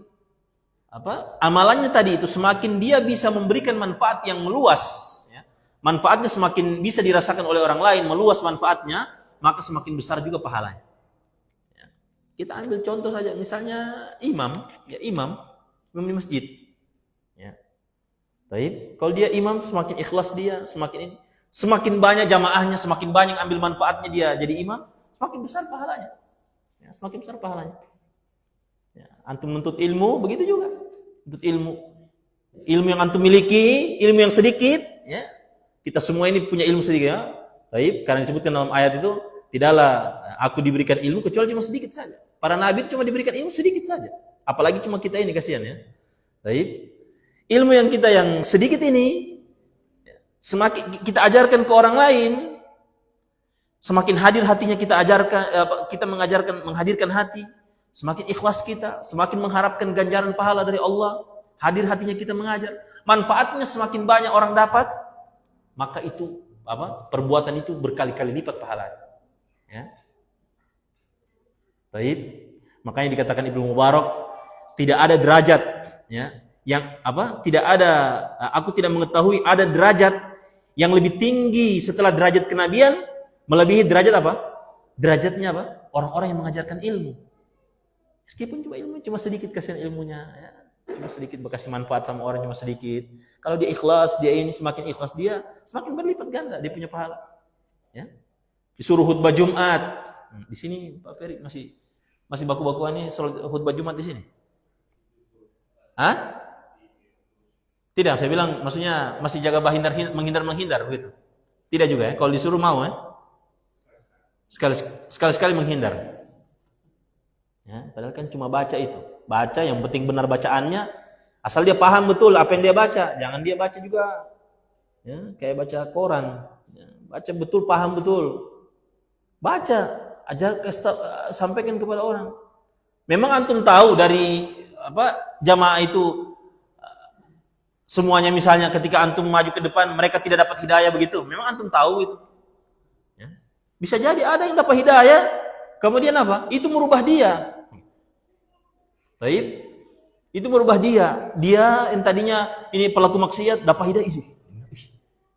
amalannya tadi itu semakin dia bisa memberikan manfaat yang meluas, ya. Manfaatnya semakin bisa dirasakan oleh orang lain, meluas manfaatnya, maka semakin besar juga pahalanya, ya. Kita ambil contoh saja, misalnya imam di masjid, ya. Baik, kalau dia imam, semakin ikhlas dia, semakin banyak jamaahnya, semakin banyak ambil manfaatnya dia jadi imam, semakin besar pahalanya, ya, semakin besar pahalanya. Ya, antum menuntut ilmu begitu juga. Menuntut ilmu yang antum miliki, ilmu yang sedikit, ya. Kita semua ini punya ilmu sedikit, ya. Baik, karena disebutkan dalam ayat itu, tidaklah aku diberikan ilmu kecuali cuma sedikit saja. Para nabi itu cuma diberikan ilmu sedikit saja. Apalagi cuma kita ini, kasihan, ya. Baik. Ilmu yang kita yang sedikit ini, semakin kita ajarkan ke orang lain, semakin hadir hatinya kita ajarkan, kita menghadirkan hati, semakin ikhlas kita, semakin mengharapkan ganjaran pahala dari Allah, hadir hatinya kita mengajar, manfaatnya semakin banyak orang dapat, maka itu perbuatan itu berkali-kali lipat pahalanya. Ya. Baik, makanya dikatakan Ibnu Mubarak, tidak ada derajat, ya, yang tidak ada, aku tidak mengetahui ada derajat yang lebih tinggi setelah derajat kenabian melebihi derajat derajatnya orang-orang yang mengajarkan ilmu. Meskipun cuma sedikit, kasihan ilmunya, ya. Cuma sedikit, berkasih manfaat sama orang cuma sedikit. Kalau dia ikhlas, dia ini semakin ikhlas dia, semakin berlipat ganda dia punya pahala. Ya. Disuruh khutbah Jumat. Di sini Pak Ferry masih baku-bakuan nih soal khutbah Jumat di sini. Hah? Tidak, saya bilang maksudnya masih jaga menghindar begitu. Tidak juga, ya. Kalau disuruh mau, ya. Sekali-sekali menghindar. Ya, padahal kan cuma baca itu. Baca yang penting benar bacaannya, asal dia paham betul apa yang dia baca. Jangan dia baca juga, ya, kayak baca koran. Ya, baca betul, paham betul. Baca, sampaikan kepada orang. Memang antum tahu dari jamaah itu semuanya, misalnya ketika antum maju ke depan mereka tidak dapat hidayah begitu. Memang antum tahu itu. Ya. Bisa jadi ada yang dapat hidayah, kemudian itu merubah dia. Baik, itu merubah dia. Dia yang tadinya ini pelaku maksiat dapat hidayah.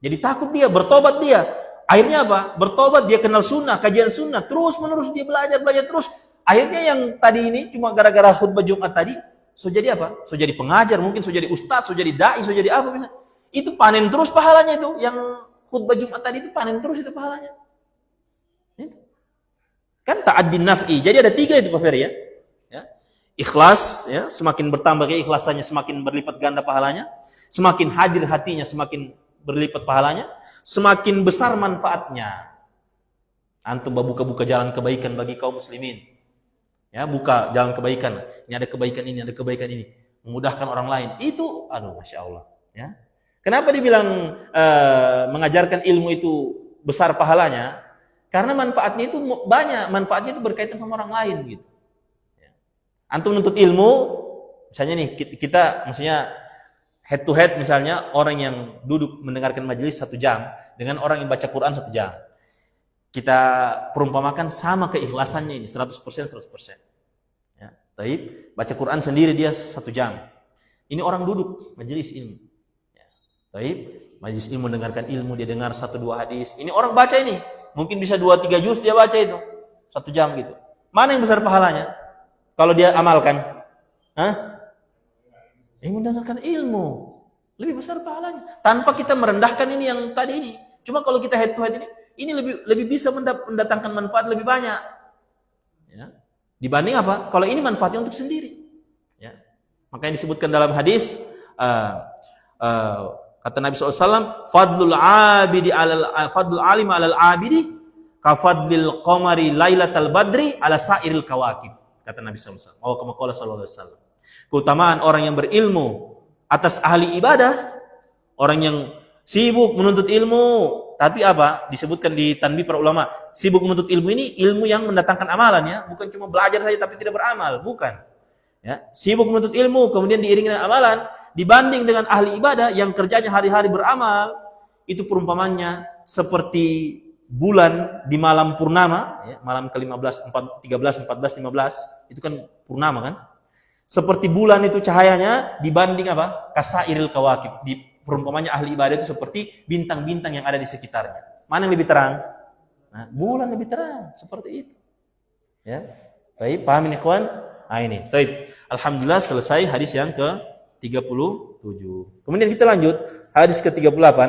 Jadi takut dia, bertobat dia. Akhirnya bertobat, dia kenal sunnah, kajian sunnah, terus menerus dia belajar terus. Akhirnya yang tadi ini cuma gara-gara khutbah Jumat tadi, so jadi so jadi pengajar, mungkin so jadi ustadz, so jadi dai, so jadi apa misalnya. Itu panen terus pahalanya itu. Yang khutbah Jumat tadi itu panen terus itu pahalanya. Kan ta'addin naf'i. Jadi ada 3 itu Pak Ferry, ya. Ikhlas, ya, semakin bertambah keikhlasannya semakin berlipat ganda pahalanya, semakin hadir hatinya semakin berlipat pahalanya, semakin besar manfaatnya. Antum buka-buka jalan kebaikan bagi kaum muslimin. Ya, buka jalan kebaikan. Ini ada kebaikan ini, ada kebaikan ini. Memudahkan orang lain. Itu Masya Allah, ya. Kenapa dibilang mengajarkan ilmu itu besar pahalanya? Karena manfaatnya itu banyak, manfaatnya itu berkaitan sama orang lain gitu. Antum menuntut ilmu, misalnya nih kita maksudnya head to head, misalnya orang yang duduk mendengarkan majelis 1 jam dengan orang yang baca Quran 1 jam. kita perumpamakan sama keikhlasannya ini 100%. Ya, taib, baca Quran sendiri dia 1 jam. Ini orang duduk majelis ilmu. Ya, taib, majelis ilmu mendengarkan ilmu, dia dengar 1-2 hadis. Ini orang baca ini, mungkin bisa 2-3 juz dia baca itu 1 jam gitu. Mana yang besar pahalanya? Kalau dia amalkan? Hah? Yang mendengarkan ilmu lebih besar pahalanya. Tanpa kita merendahkan ini yang tadi ini. Cuma kalau kita head to head ini lebih bisa mendatangkan manfaat lebih banyak. Ya. Dibanding apa? Kalau ini manfaatnya untuk sendiri. Ya. Makanya disebutkan dalam hadis kata Nabi SAW, fadlul alim alal abidi kafadlil qamari lailatal badri ala sairil kawakib. Kata Nabi SAW. Oh, kama qala sallallahu alaihi wasallam. Keutamaan orang yang berilmu atas ahli ibadah, orang yang sibuk menuntut ilmu, tapi apa? Disebutkan di tanbih para ulama, sibuk menuntut ilmu ini ilmu yang mendatangkan amalan ya, bukan cuma belajar saja tapi tidak beramal, bukan. Ya, sibuk menuntut ilmu kemudian diiringi dengan amalan, dibanding dengan ahli ibadah yang kerjanya hari-hari beramal, itu perumpamannya seperti bulan di malam purnama, ya, malam ke-15, 13, 14, 15, itu kan purnama kan? Seperti bulan itu cahayanya dibanding apa? Kasairil kawakib. Di perumpamannya ahli ibadah itu seperti bintang-bintang yang ada di sekitarnya. Mana yang lebih terang? Nah, bulan lebih terang, seperti itu. Ya. Baik, paham ini ikhwan? Ah ini. Baik. Alhamdulillah selesai hadis yang ke-37. Kemudian kita lanjut hadis ke-38.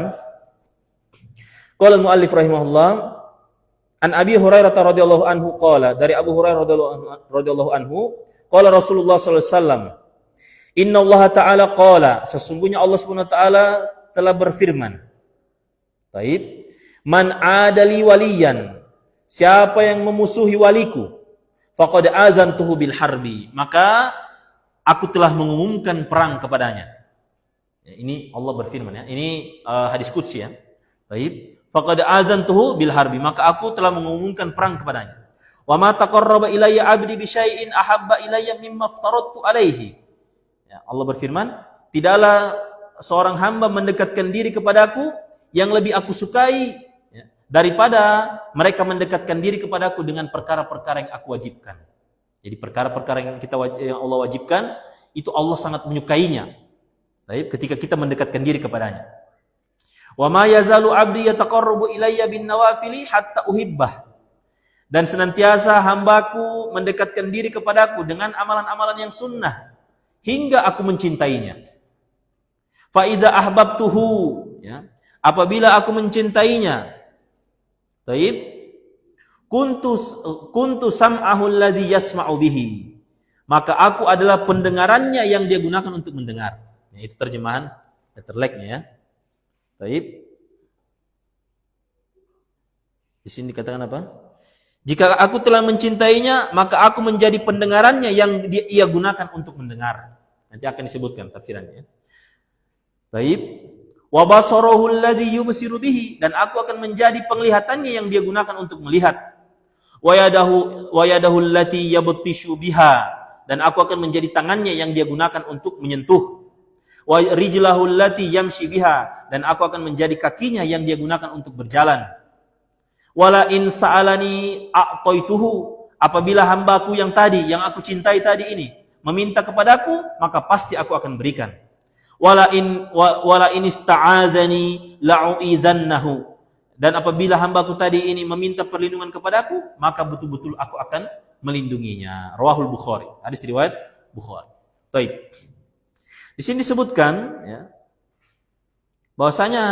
Qala al-muallif rahimahullah an Abi Hurairah radhiyallahu anhu qala, dari Abu Hurairah radhiyallahu anhu, qala Rasulullah sallallahu alaihi wasallam, Inna Allah Ta'ala qala, sesungguhnya Allah Subhanahu wa taala telah berfirman. Baik. Man adali waliyan, siapa yang memusuhi waliku, faqad azantuhu bil harbi, maka aku telah mengumumkan perang kepadanya. Ya, ini Allah berfirman ya. Ini hadis qudsi ya. Baik. Faqad azantuhu bil harbi, maka aku telah mengumumkan perang kepadanya. Wa ma taqarraba ilayya 'abdi bi syai'in ahabba ilayya mimma aftaradtu alaihi. Ya, Allah berfirman, tidaklah seorang hamba mendekatkan diri kepadaku yang lebih aku sukai ya, daripada mereka mendekatkan diri kepadaku dengan perkara-perkara yang aku wajibkan. Jadi perkara-perkara yang Allah wajibkan itu Allah sangat menyukainya. Baik, ketika kita mendekatkan diri kepadanya. Wa ma yazalu 'abdi yataqarrabu ilayya bin nawafili hatta uhibbah. Dan senantiasa hambaku mendekatkan diri kepadaku dengan amalan-amalan yang sunnah hingga aku mencintainya. Fa idza ahbabtuhu, ya, apabila aku mencintainya, taib, kuntu sam'ahu alladhi yasma'u bihi, maka aku adalah pendengarannya yang dia gunakan untuk mendengar. Ya, itu terjemahan letterleknya ya. Taib. Di sini dikatakan apa? Jika aku telah mencintainya, maka aku menjadi pendengarannya yang ia gunakan untuk mendengar. Nanti akan disebutkan tafsirannya. Baik. Wa basarahu alladhi yubsiru bihi, dan aku akan menjadi penglihatannya yang dia gunakan untuk melihat. Wa yadahu allati yabtishu biha, dan aku akan menjadi tangannya yang dia gunakan untuk menyentuh. Wa rijlahu allati yamshi biha, dan aku akan menjadi kakinya yang dia gunakan untuk berjalan. Wala in sa'alani a'taituhu, apabila hambaku yang tadi, yang aku cintai tadi ini meminta kepadaku, maka pasti aku akan berikan. Wala in ista'adzani la'u'idzannahu, dan apabila hambaku tadi ini meminta perlindungan kepadaku, maka betul-betul aku akan melindunginya. Rawahul Bukhari. Hadis riwayat Bukhari. Baik. Di sini disebutkan ya, bahwasanya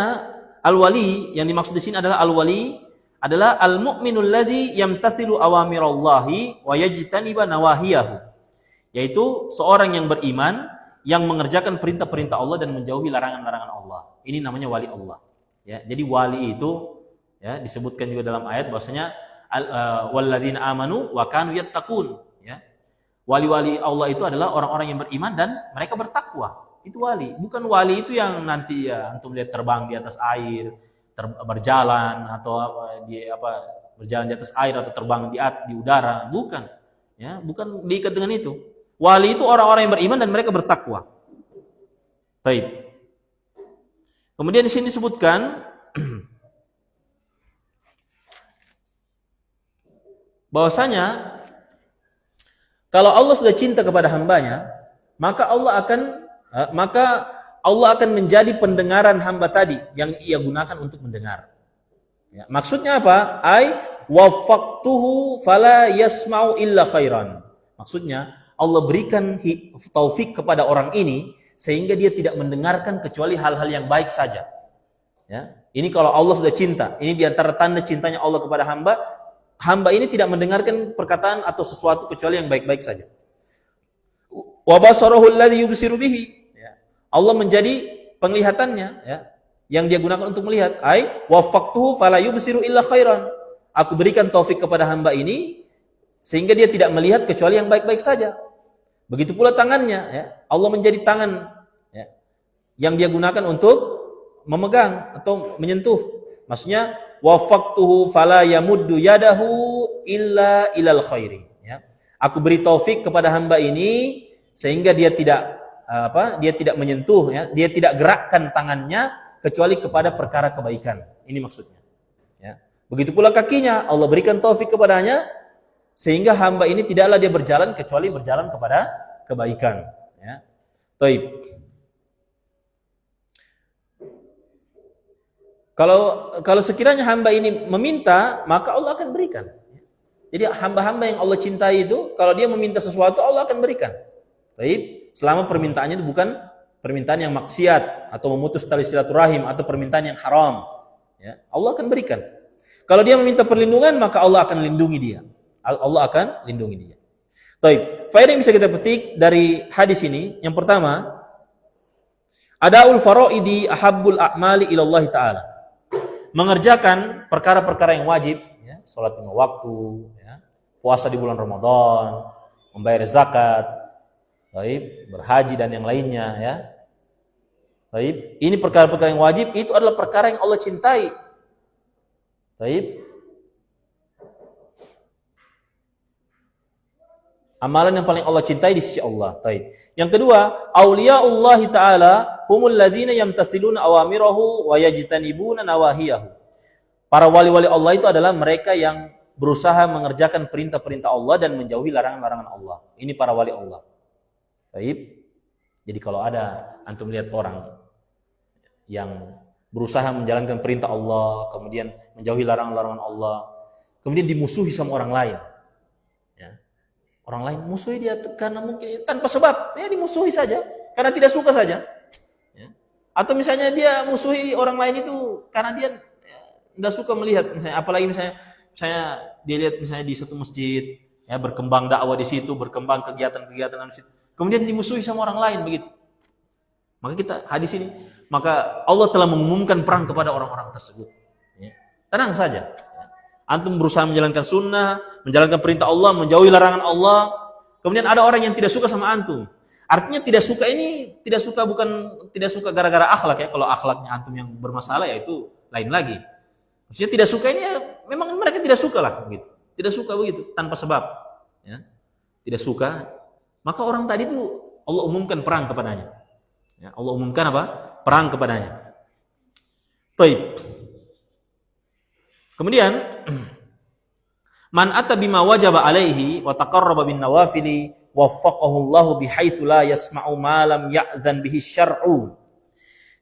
al-wali yang dimaksud di sini adalah al-wali adalah al-mu'minul ladzi yamtathilu awamirallahi wa yajtaniba nawahiyahu, yaitu seorang yang beriman yang mengerjakan perintah-perintah Allah dan menjauhi larangan-larangan Allah. Ini namanya wali Allah. Ya, jadi wali itu ya disebutkan juga dalam ayat bahwasanya walladzina amanu wa kanu yattaqun, ya. Wali-wali Allah itu adalah orang-orang yang beriman dan mereka bertakwa. Itu wali. Bukan wali itu yang nanti ya antum lihat terbang di atas air, berjalan atau berjalan di atas air atau terbang di udara, bukan. Ya, bukan diikat dengan itu. Wali itu orang-orang yang beriman dan mereka bertakwa. Baik. Kemudian di sini disebutkan bahwasanya kalau Allah sudah cinta kepada hambanya, maka Allah akan menjadi pendengaran hamba tadi yang ia gunakan untuk mendengar. Ya, maksudnya apa? Ai wafaqtuhu fala yasma'u illa khairan. Maksudnya Allah berikan taufik kepada orang ini sehingga dia tidak mendengarkan kecuali hal-hal yang baik saja. Ya, ini kalau Allah sudah cinta, ini diantara tanda cintanya Allah kepada hamba. Hamba ini tidak mendengarkan perkataan atau sesuatu kecuali yang baik-baik saja. Wa basarahu alladhi yubsiru bihi. Ya. Allah menjadi penglihatannya, ya, yang dia gunakan untuk melihat. Ai wafaqtuhu fala yubsiru illa khairan. Aku berikan taufik kepada hamba ini sehingga dia tidak melihat kecuali yang baik-baik saja. Begitu pula tangannya, ya. Allah menjadi tangan, ya, yang dia gunakan untuk memegang atau menyentuh. Maksudnya wafaqtuhu fala yamuddu yadahu illa ilal khairi, ya. Aku beri taufik kepada hamba ini sehingga dia tidak menyentuh, ya, dia tidak gerakkan tangannya kecuali kepada perkara kebaikan. Ini maksudnya, ya. Begitu pula kakinya, Allah berikan taufik kepadanya sehingga hamba ini tidaklah dia berjalan kecuali berjalan kepada kebaikan, ya. Baik. Kalau sekiranya hamba ini meminta, maka Allah akan berikan. Jadi hamba-hamba yang Allah cintai itu, kalau dia meminta sesuatu, Allah akan berikan. Baik, selama permintaannya itu bukan permintaan yang maksiat atau memutus tali silaturahim atau permintaan yang haram, ya, Allah akan berikan. Kalau dia meminta perlindungan, maka Allah akan lindungi dia. Allah akan lindungi dia. Baik, faedah yang bisa kita petik dari hadis ini, yang pertama, adaul faraidi ahabbul a'mali ila Allah Ta'ala. Mengerjakan perkara-perkara yang wajib, ya, sholat lima waktu, ya, puasa di bulan Ramadan, membayar zakat, baik, berhaji dan yang lainnya, ya. Baik, ini perkara-perkara yang wajib, itu adalah perkara yang Allah cintai. Baik. Amalan yang paling Allah cintai di sisi Allah. Baik. Yang kedua, auliyaullah Ta'ala humul ladzina yamtasiluna awamirahu wa yajtanibuna nawahiyahu. Para wali-wali Allah itu adalah mereka yang berusaha mengerjakan perintah-perintah Allah dan menjauhi larangan-larangan Allah. Ini para wali Allah. Baik. Jadi kalau ada antum lihat orang yang berusaha menjalankan perintah Allah, kemudian menjauhi larangan-larangan Allah, kemudian dimusuhi sama orang lain. Ya. Orang lain musuhi dia karena mungkin tanpa sebab, ya dimusuhi saja, karena tidak suka saja. Ya. Atau misalnya dia musuhi orang lain itu karena dia nggak suka melihat, misalnya, apalagi misalnya dia lihat misalnya di satu masjid, ya berkembang dakwah di situ, berkembang kegiatan-kegiatan di situ, kemudian dimusuhi sama orang lain begitu. Maka kita hadis ini, maka Allah telah mengumumkan perang kepada orang-orang tersebut. Ya. Tenang saja. Antum berusaha menjalankan sunnah, menjalankan perintah Allah, menjauhi larangan Allah. Kemudian ada orang yang tidak suka sama antum. Artinya tidak suka ini bukan tidak suka gara-gara akhlak, ya. Kalau akhlaknya antum yang bermasalah, ya itu lain lagi. Maksudnya tidak suka ini, ya, memang mereka tidak suka lah begitu. Tidak suka begitu tanpa sebab, ya. Tidak suka, maka orang tadi itu Allah umumkan perang kepadanya. Ya, Allah umumkan apa? Perang kepadanya. Baik. Kemudian man ata bima wajaba alaihi wa taqarraba bin nawafili waffaqahu Allahu bihaitsu la yasma'u ma lam ya'zan bihi syar'u.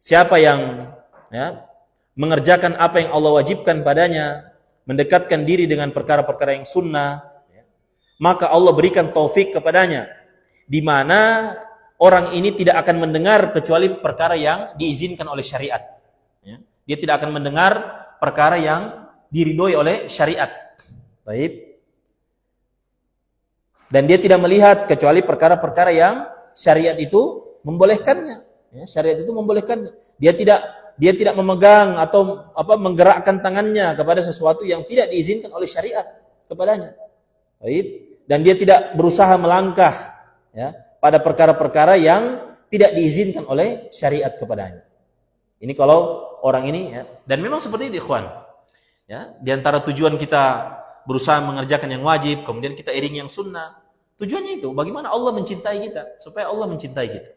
Siapa yang, ya, mengerjakan apa yang Allah wajibkan padanya, mendekatkan diri dengan perkara-perkara yang sunnah, ya, maka Allah berikan taufik kepadanya, di mana orang ini tidak akan mendengar kecuali perkara yang diizinkan oleh syariat. Ya. Dia tidak akan mendengar perkara yang diridhoi oleh syariat. Baik. Dan dia tidak melihat kecuali perkara-perkara yang syariat itu membolehkannya. Ya, syariat itu membolehkannya. Dia tidak memegang atau menggerakkan tangannya kepada sesuatu yang tidak diizinkan oleh syariat kepadanya. Baik. Dan dia tidak berusaha melangkah, ya, pada perkara-perkara yang tidak diizinkan oleh syariat kepadanya. Ini kalau orang ini, ya, dan memang seperti itu, ikhwan. Ya, di antara tujuan kita berusaha mengerjakan yang wajib, kemudian kita iringi yang sunnah. Tujuannya itu bagaimana Allah mencintai kita, supaya Allah mencintai kita.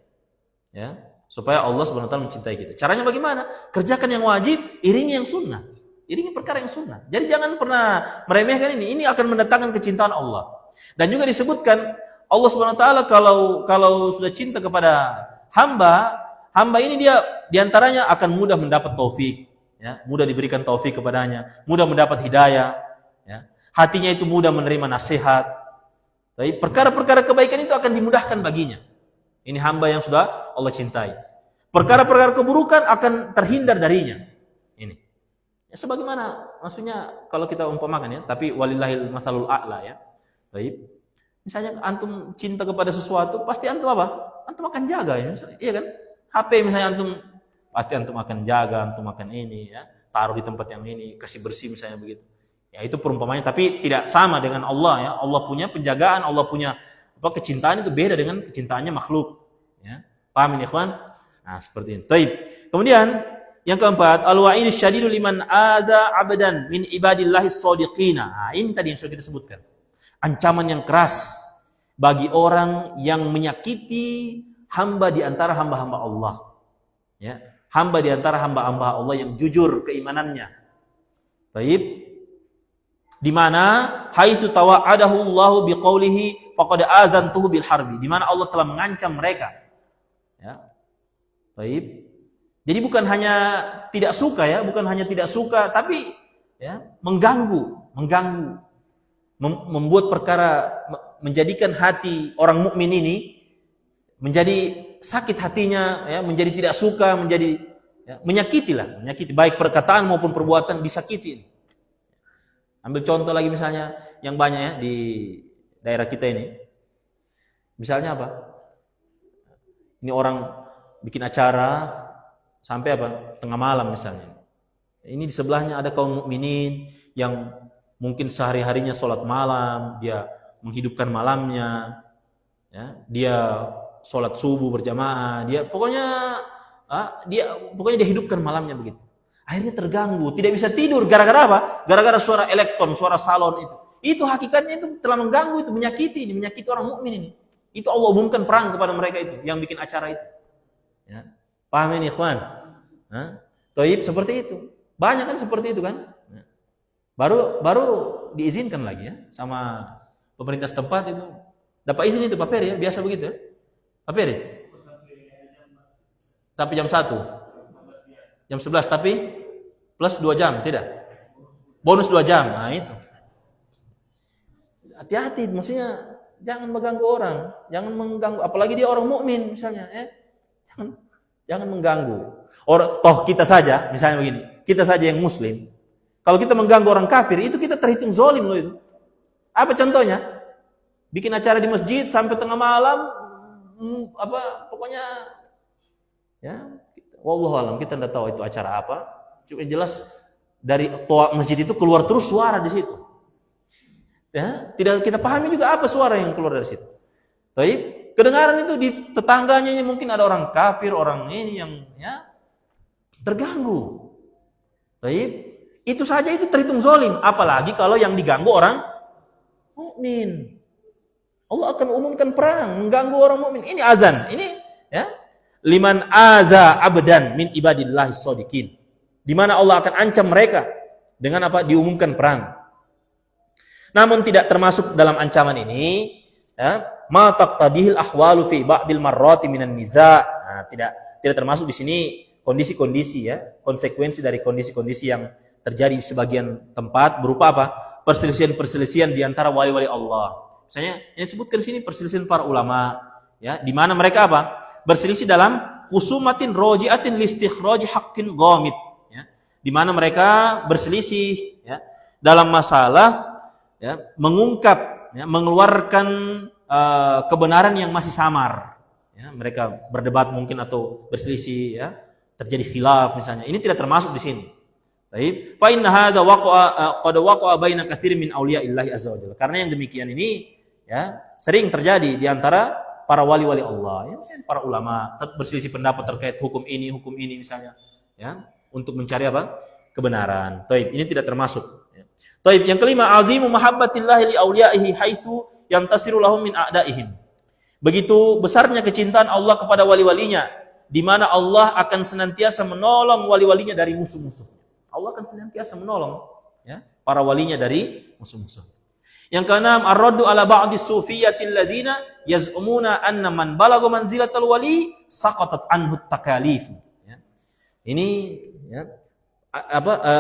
Ya, supaya Allah SWT mencintai kita. Caranya bagaimana? Kerjakan yang wajib, iringi yang sunnah. Jadi ini perkara yang sunnah. Jadi jangan pernah meremehkan ini. Ini akan mendatangkan kecintaan Allah. Dan juga disebutkan Allah Subhanahu wa taala kalau sudah cinta kepada hamba ini dia diantaranya akan mudah mendapat taufik, ya, mudah diberikan taufik kepadanya, mudah mendapat hidayah, ya. Hatinya itu mudah menerima nasihat. Tapi perkara-perkara kebaikan itu akan dimudahkan baginya. Ini hamba yang sudah Allah cintai. Perkara-perkara keburukan akan terhindar darinya. Ini. Ya, sebagaimana maksudnya kalau kita umpamakan ya, tapi walillahil masalul a'la ya. Baik. Misalnya antum cinta kepada sesuatu, pasti antum apa? Antum akan jaga ya, misalnya, iya kan? HP misalnya antum pasti antum akan jaga, antum akan ini ya, taruh di tempat yang ini, kasih bersih misalnya begitu. Ya itu perumpamannya, tapi tidak sama dengan Allah ya. Allah punya penjagaan, Allah punya kecintaan itu beda dengan kecintaannya makhluk. Ya. Paham ini, ikhwan? Nah, seperti ini. Taib. Kemudian yang keempat, al-wa'id syadidu liman adza 'abdan min ibadillahi shadiqina. Nah, ini tadi yang sudah kita sebutkan. Ancaman yang keras bagi orang yang menyakiti hamba di antara hamba-hamba Allah. Ya, hamba di antara hamba-hamba Allah yang jujur keimanannya. Taib. Di mana haitsu tawa'adahu Allahu biqaulihi faqad azantuhu bil harbi. Di mana Allah telah mengancam mereka. Ya. Baik. Jadi bukan hanya tidak suka ya, bukan hanya tidak suka, tapi ya mengganggu, membuat perkara, menjadikan hati orang mukmin ini menjadi sakit hatinya, ya, menjadi tidak suka, menjadi ya, menyakiti baik perkataan maupun perbuatan disakiti. Ambil contoh lagi misalnya yang banyak ya di daerah kita ini, misalnya apa? Ini orang bikin acara sampai apa? Tengah malam misalnya. Ini di sebelahnya ada kaum mukminin yang mungkin sehari-harinya sholat malam, dia menghidupkan malamnya, ya, dia sholat subuh berjamaah, dia pokoknya dia hidupkan malamnya begitu. Akhirnya terganggu, tidak bisa tidur gara-gara apa? Gara-gara suara elektron, suara salon itu. Itu hakikatnya itu telah mengganggu, itu menyakiti orang mukmin ini. Itu Allah umumkan perang kepada mereka itu yang bikin acara itu. Ya. Paham ini, ikhwan? Taib seperti itu. Banyak kan seperti itu kan? Baru diizinkan lagi ya sama pemerintah setempat itu. Dapat izin itu Pak Peri ya, biasa begitu ya. Pak Peri? Sampai jam 1. Jam 11 tapi plus 2 jam, tidak? Bonus 2 jam. Nah, itu. Hati-hati, maksudnya jangan mengganggu orang, jangan mengganggu apalagi dia orang mukmin misalnya, Jangan mengganggu. Toh kita saja, misalnya begini, kita saja yang muslim, kalau kita mengganggu orang kafir, itu kita terhitung zalim loh itu. Apa contohnya? Bikin acara di masjid sampai tengah malam, pokoknya, ya, wallahu alam, kita tidak tahu itu acara apa. Cuma jelas dari toa masjid itu keluar terus suara di situ. Ya, tidak kita pahami juga apa suara yang keluar dari situ. Baik. Kedengaran itu di tetangganya mungkin ada orang kafir, orang ini yang ya terganggu. Baik, itu saja itu terhitung zalim, apalagi kalau yang diganggu orang mukmin. Allah akan umumkan perang mengganggu orang mukmin. Ini azan, ini ya. Liman aza abdan min ibadillahi shadiqin. Di mana Allah akan ancam mereka dengan apa? Diumumkan perang. Namun tidak termasuk dalam ancaman ini ya, ma taqtadihil ahwalu fi ba'dil marrati minan niza'. Nah, tidak termasuk di sini kondisi-kondisi ya, konsekuensi dari kondisi-kondisi yang terjadi di sebagian tempat berupa apa? Perselisihan-perselisihan di antara wali-wali Allah. Misalnya yang disebutkan di sini perselisihan para ulama ya, di mana mereka apa? Berselisih dalam khusumatin roji'atin listikhraji haqqin ghamid ya. Di mana mereka berselisih ya dalam masalah ya, mengungkap ya, mengeluarkan kebenaran yang masih samar. Ya, mereka berdebat mungkin atau berselisih, ya, terjadi khilaf misalnya. Ini tidak termasuk di sini. Baik, fa inna hadza qad waqa'a baina katsirin min auliya'illahi azza wajalla. Karena yang demikian ini ya sering terjadi di antara para wali-wali Allah, ya, misalnya para ulama berselisih pendapat terkait hukum ini misalnya, ya, untuk mencari apa? Kebenaran. Baik, ini tidak termasuk. Ya. Baik, yang kelima, azimu mahabbatillahi li auliya'ihi haitsu yang tasiru lahum min a'daihim. Begitu besarnya kecintaan Allah kepada wali-walinya, di mana Allah akan senantiasa menolong wali-walinya dari musuh-musuh. Allah akan senantiasa menolong ya para walinya dari musuh-musuh. Yang keenam, ar-raddu ala ba'di sufiyyatil ladzina yaz'umuna anna man balagha manzilatal wali saqatat anhu takalif. Ya. Ini ya,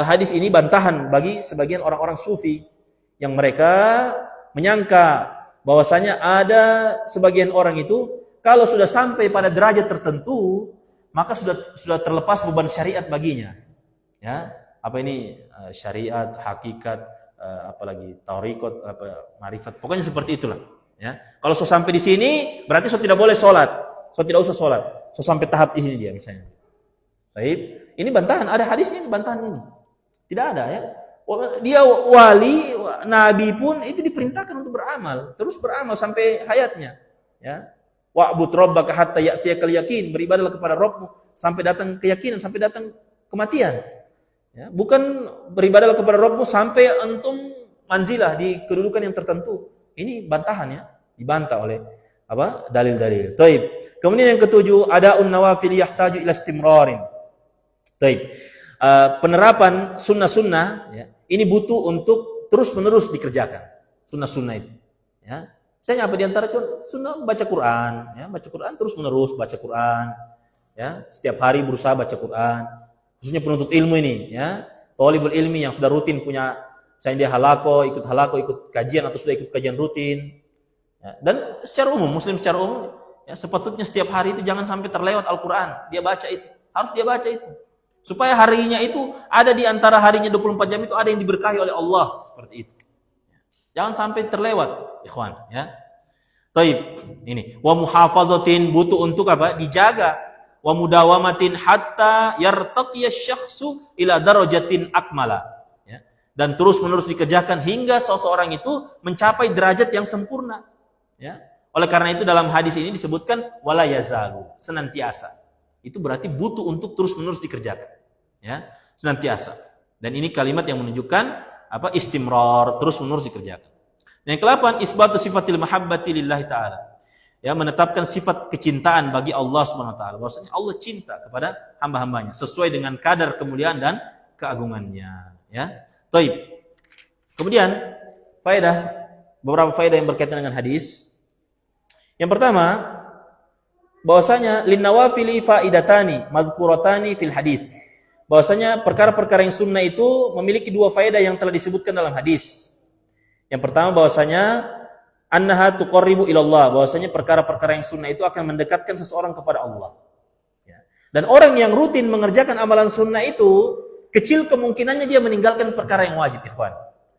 hadis ini bantahan bagi sebagian orang-orang sufi yang mereka menyangka bahwasanya ada sebagian orang itu kalau sudah sampai pada derajat tertentu maka sudah terlepas beban syariat baginya. Ya, apa ini syariat, hakikat, apalagi tauriqat, marifat, pokoknya seperti itulah. Ya, kalau sudah sampai di sini, berarti sudah tidak boleh sholat, sudah tidak usah sholat, sudah sampai tahap ini dia misalnya. Baik, ini bantahan, ada hadisnya ini bantahan ini, tidak ada ya. Dia wali, nabi pun itu diperintahkan untuk beramal, terus beramal sampai hayatnya. Ya, wa'bud rabbaka hatta ya'tiyakal yakin, beribadahlah kepada Rabbmu sampai datang keyakinan, sampai datang kematian. Ya, bukan beribadahlah kepada Rabbmu sampai antum manzilah di kedudukan yang tertentu. Ini bantahan ya, dibantah oleh dalil-dalil. Taib. Kemudian yang ketujuh, ada nawafil yahtaju ila istimrarin. Taib. Penerapan sunnah-sunnah ya, ini butuh untuk terus-menerus dikerjakan. Sunnah-sunnah itu. Ya. Misalnya apa di antara sunnah baca Quran, ya, baca Quran terus-menerus baca Quran. Ya, setiap hari berusaha baca Quran. Khususnya penuntut ilmu ini, ya, thalibul ilmi yang sudah rutin punya, saya dia ikut kajian atau sudah ikut kajian rutin, ya. Dan secara umum, muslim secara umum, ya, sepatutnya setiap hari itu jangan sampai terlewat Al-Quran, dia baca itu, harus dia baca itu, supaya harinya itu ada di antara harinya 24 jam itu ada yang diberkahi oleh Allah, seperti itu. Jangan sampai terlewat, ikhwan, ya. Taib, ini, wa muhafazatin, butuh untuk apa? Dijaga. Wa mudawamatin hatta yartaqiya syakhsu ila darajatin akmala, ya. Dan terus-menerus dikerjakan hingga seseorang itu mencapai derajat yang sempurna, ya. Oleh karena itu dalam hadis ini disebutkan wala yazalu, senantiasa. Itu berarti butuh untuk terus-menerus dikerjakan, ya, senantiasa. Dan ini kalimat yang menunjukkan apa? Istimrar, terus-menerus dikerjakan. Yang ke-8, isbatu sifatil mahabbati lillahi ta'ala. Ya, menetapkan sifat kecintaan bagi Allah Subhanahu wa taala. Bahwasanya Allah cinta kepada hamba-hambanya sesuai dengan kadar kemuliaan dan keagungannya, ya. Taib. Kemudian beberapa faedah yang berkaitan dengan hadis. Yang pertama, bahwasanya linnawafili faidatani mazkuratani fil hadis. Bahwasanya perkara-perkara yang sunnah itu memiliki dua faedah yang telah disebutkan dalam hadis. Yang pertama bahwasanya annaha tuqarribu ilallah, bahwasanya perkara-perkara yang sunnah itu akan mendekatkan seseorang kepada Allah. Ya. Dan orang yang rutin mengerjakan amalan sunnah itu, kecil kemungkinannya dia meninggalkan perkara yang wajib, ikhwan.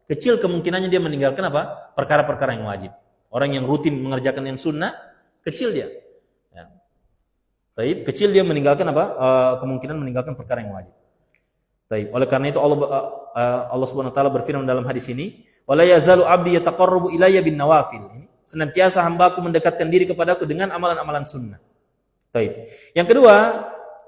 Kecil kemungkinannya dia meninggalkan apa? Perkara-perkara yang wajib. Orang yang rutin mengerjakan yang sunnah, kecil dia. Ya. Taib, kecil dia meninggalkan apa? Kemungkinan meninggalkan perkara yang wajib. Taib. Oleh karena itu Allah Subhanahu wa taala berfirman dalam hadis ini, wala yazalu abdi yataqarrabu ilayya bin nawafil. Senantiasa hambaku mendekatkan diri kepadaku dengan amalan-amalan sunnah. Baik. Yang kedua,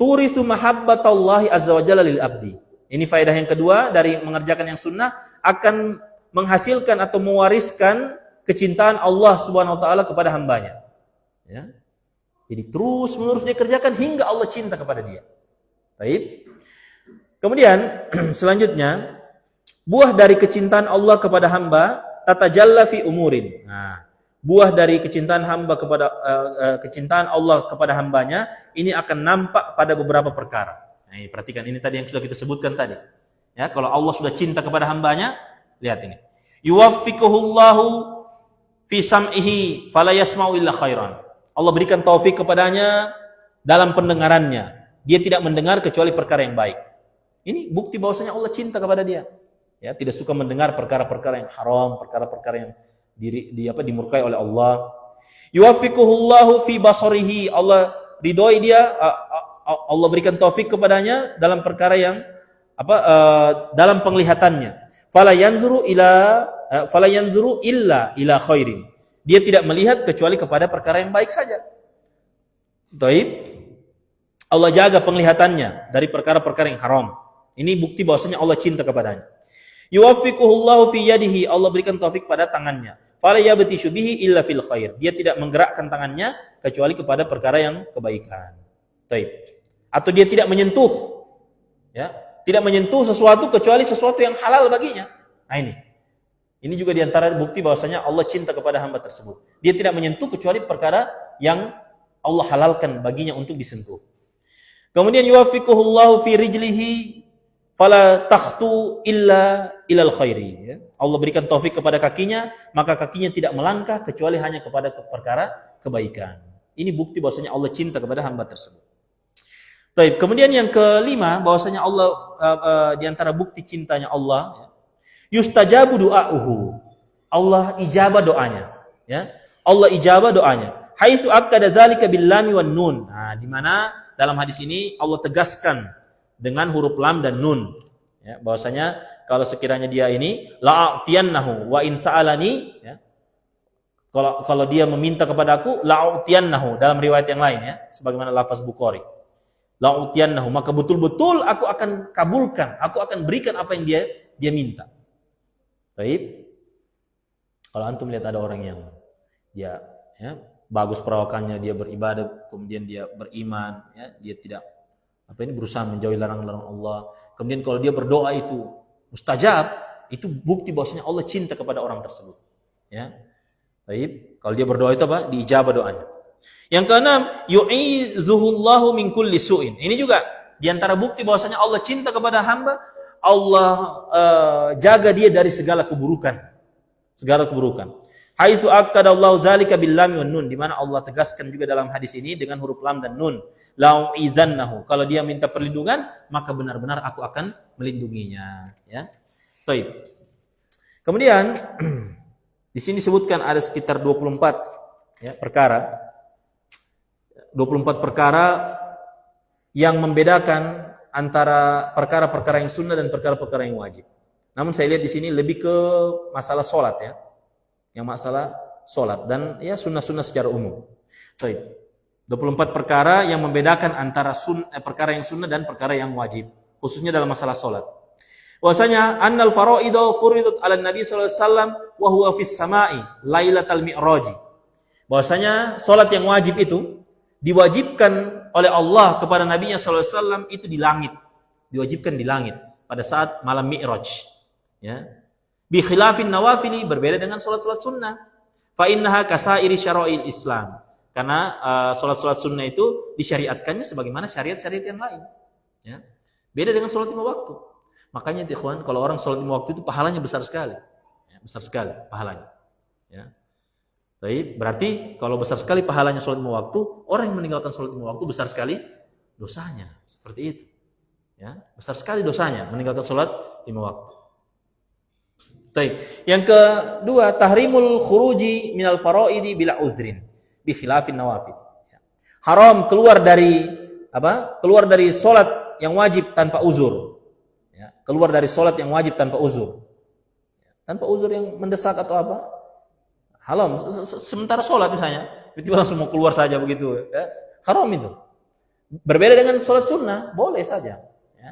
turithu mahabbatallahi azza wa jalla lil abdi. Ini faedah yang kedua dari mengerjakan yang sunnah, akan menghasilkan atau mewariskan kecintaan Allah Subhanahu wa taala kepada hambanya. Ya. Jadi terus-menerus dia kerjakan hingga Allah cinta kepada dia. Baik. Kemudian selanjutnya, buah dari kecintaan Allah kepada hamba tatajalla fi umurin. Nah, buah dari kecintaan hamba kepada kecintaan Allah kepada hambanya ini akan nampak pada beberapa perkara. Nah, perhatikan ini tadi yang sudah kita sebutkan tadi. Ya, kalau Allah sudah cinta kepada hambanya, lihat ini. Yuwaffiquhullahu fi sam'ihi fala yasma'u illa khairan. Allah berikan taufik kepadanya dalam pendengarannya. Dia tidak mendengar kecuali perkara yang baik. Ini bukti bahwasanya Allah cinta kepada dia. Ya, tidak suka mendengar perkara-perkara yang haram, perkara-perkara yang dimurkai oleh Allah. Yuwaffiquhullahu fi basarihi, Allah ridhoi dia, Allah berikan taufik kepadanya dalam perkara yang dalam penglihatannya. Fala yanzuru illa ila khairin. Dia tidak melihat kecuali kepada perkara yang baik saja. Taib. Allah jaga penglihatannya dari perkara-perkara yang haram. Ini bukti bahwasanya Allah cinta kepadanya. Yuwaffiquhullahu fi yadihi, Allah berikan taufik pada tangannya. Fala yabtishu bihi illa fil khair. Dia tidak menggerakkan tangannya kecuali kepada perkara yang kebaikan. Taib. Atau dia tidak menyentuh, ya, tidak menyentuh sesuatu kecuali sesuatu yang halal baginya. Nah ini juga diantara bukti bahwasanya Allah cinta kepada hamba tersebut. Dia tidak menyentuh kecuali perkara yang Allah halalkan baginya untuk disentuh. Kemudian yuwaffiquhullahu fi rijlihi fala takhtu illa ilal khairi. Ya. Allah berikan taufik kepada kakinya, maka kakinya tidak melangkah kecuali hanya kepada perkara kebaikan. Ini bukti bahwasanya Allah cinta kepada hamba tersebut. Baik, kemudian yang kelima bahwasanya Allah di antara bukti cintanya Allah, yustajabu du'auhu. Allah ijabah doanya, ya. Allah ijabah doanya. Haitsu akkada dzalika bil lam wan nun. Nah, di mana dalam hadis ini Allah tegaskan dengan huruf lam dan nun, ya, bahwasanya kalau sekiranya dia ini la'atiyannahu wa in sa'alani, ya. Kalau dia meminta kepadaku la'atiyannahu dalam riwayat yang lain, ya, sebagaimana lafaz Bukhari. La'utiyannahu, maka betul-betul aku akan kabulkan, aku akan berikan apa yang dia minta. Baik. Kalau antum lihat ada orang yang dia, ya, bagus perawakannya, dia beribadah, kemudian dia beriman, ya, dia tidak berusaha menjauhi larangan-larangan Allah. Kemudian kalau dia berdoa itu mustajab, itu bukti bahwasanya Allah cinta kepada orang tersebut. Ya. Baik. Kalau dia berdoa itu apa? Diijabah doanya. Yang keenam, yu'izuhullahu min kulli su'in. Ini juga di antara bukti bahwasanya Allah cinta kepada hamba, Allah jaga dia dari segala keburukan. Segala keburukan. Haitsu akkadallahu dzalika bil lam wan nun, di mana Allah tegaskan juga dalam hadis ini dengan huruf lam dan nun. Lau'idzannahu. Kalau dia minta perlindungan, maka benar-benar aku akan melindunginya, ya. Baik. Kemudian di sini disebutkan ada sekitar 24, ya, perkara. 24 perkara yang membedakan antara perkara-perkara yang sunnah dan perkara-perkara yang wajib. Namun saya lihat di sini lebih ke masalah solat, ya. Yang masalah solat dan ya sunnah-sunnah secara umum. Baik. 24 perkara yang membedakan antara perkara yang sunnah dan perkara yang wajib, khususnya dalam masalah solat. Bahwasanya annal faraidu furidat 'ala Nabi sallallahu alaihi wasallam wa huwa fis sama'i lailatal mi'raj. Bahwasanya solat yang wajib itu diwajibkan oleh Allah kepada Nabi-Nya sallallahu alaihi wasallam itu di langit. Diwajibkan di langit pada saat malam Mi'raj, ya. Bi khilafin nawafili, berbeda dengan salat-salat sunnah. Fa innaha kasairi syara'il Islam. Karena salat-salat sunnah itu disyariatkannya sebagaimana syariat-syariat yang lain, ya. Beda dengan salat 5 waktu. Makanya ikhwan, kalau orang salat 5 waktu itu pahalanya besar sekali. Ya, besar sekali pahalanya, ya. Baik, berarti kalau besar sekali pahalanya salat 5 waktu, orang yang meninggalkan salat 5 waktu besar sekali dosanya. Seperti itu. Ya, besar sekali dosanya meninggalkan salat 5 waktu. Baik. Yang kedua, tahrimul khuruji minal faraidi bila uzrin bi khilafin nawafil. Haram keluar dari Keluar dari salat yang wajib tanpa uzur. Ya, keluar dari salat yang wajib tanpa uzur. Tanpa uzur yang mendesak atau apa? Haram. Sementara salat misalnya, tiba-tiba langsung mau keluar saja begitu, ya. Haram itu. Berbeda dengan salat sunnah, boleh saja, ya.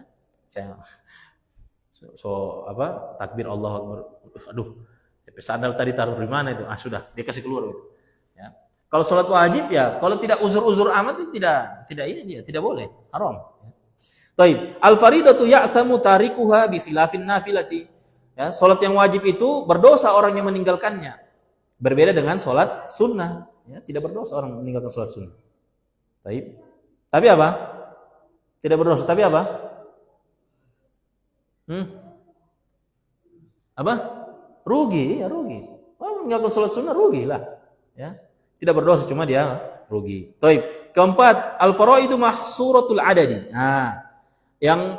Takbir Allah Akbar. Aduh, sandal tadi taruh di mana itu? Sudah, dia kasih keluar gitu. Ya. Kalau salat wajib, ya, kalau tidak uzur-uzur amat itu tidak boleh, haram. Baik, al-faridatu ya'thamu tarikuha bi khilafin nafilati. Ya, salat yang wajib itu berdosa orang yang meninggalkannya. Berbeda dengan salat sunnah, ya, tidak berdosa orang meninggalkan salat sunnah. Baik. Tapi apa? Tidak berdosa, tapi apa? Apa? Rugi, ya rugi. Meninggalkan salat sunnah rugi lah, ya. Tidak berdosa, cuma dia rugi. Baik. Keempat, al-faraidu mahsuratul adadi. Nah, yang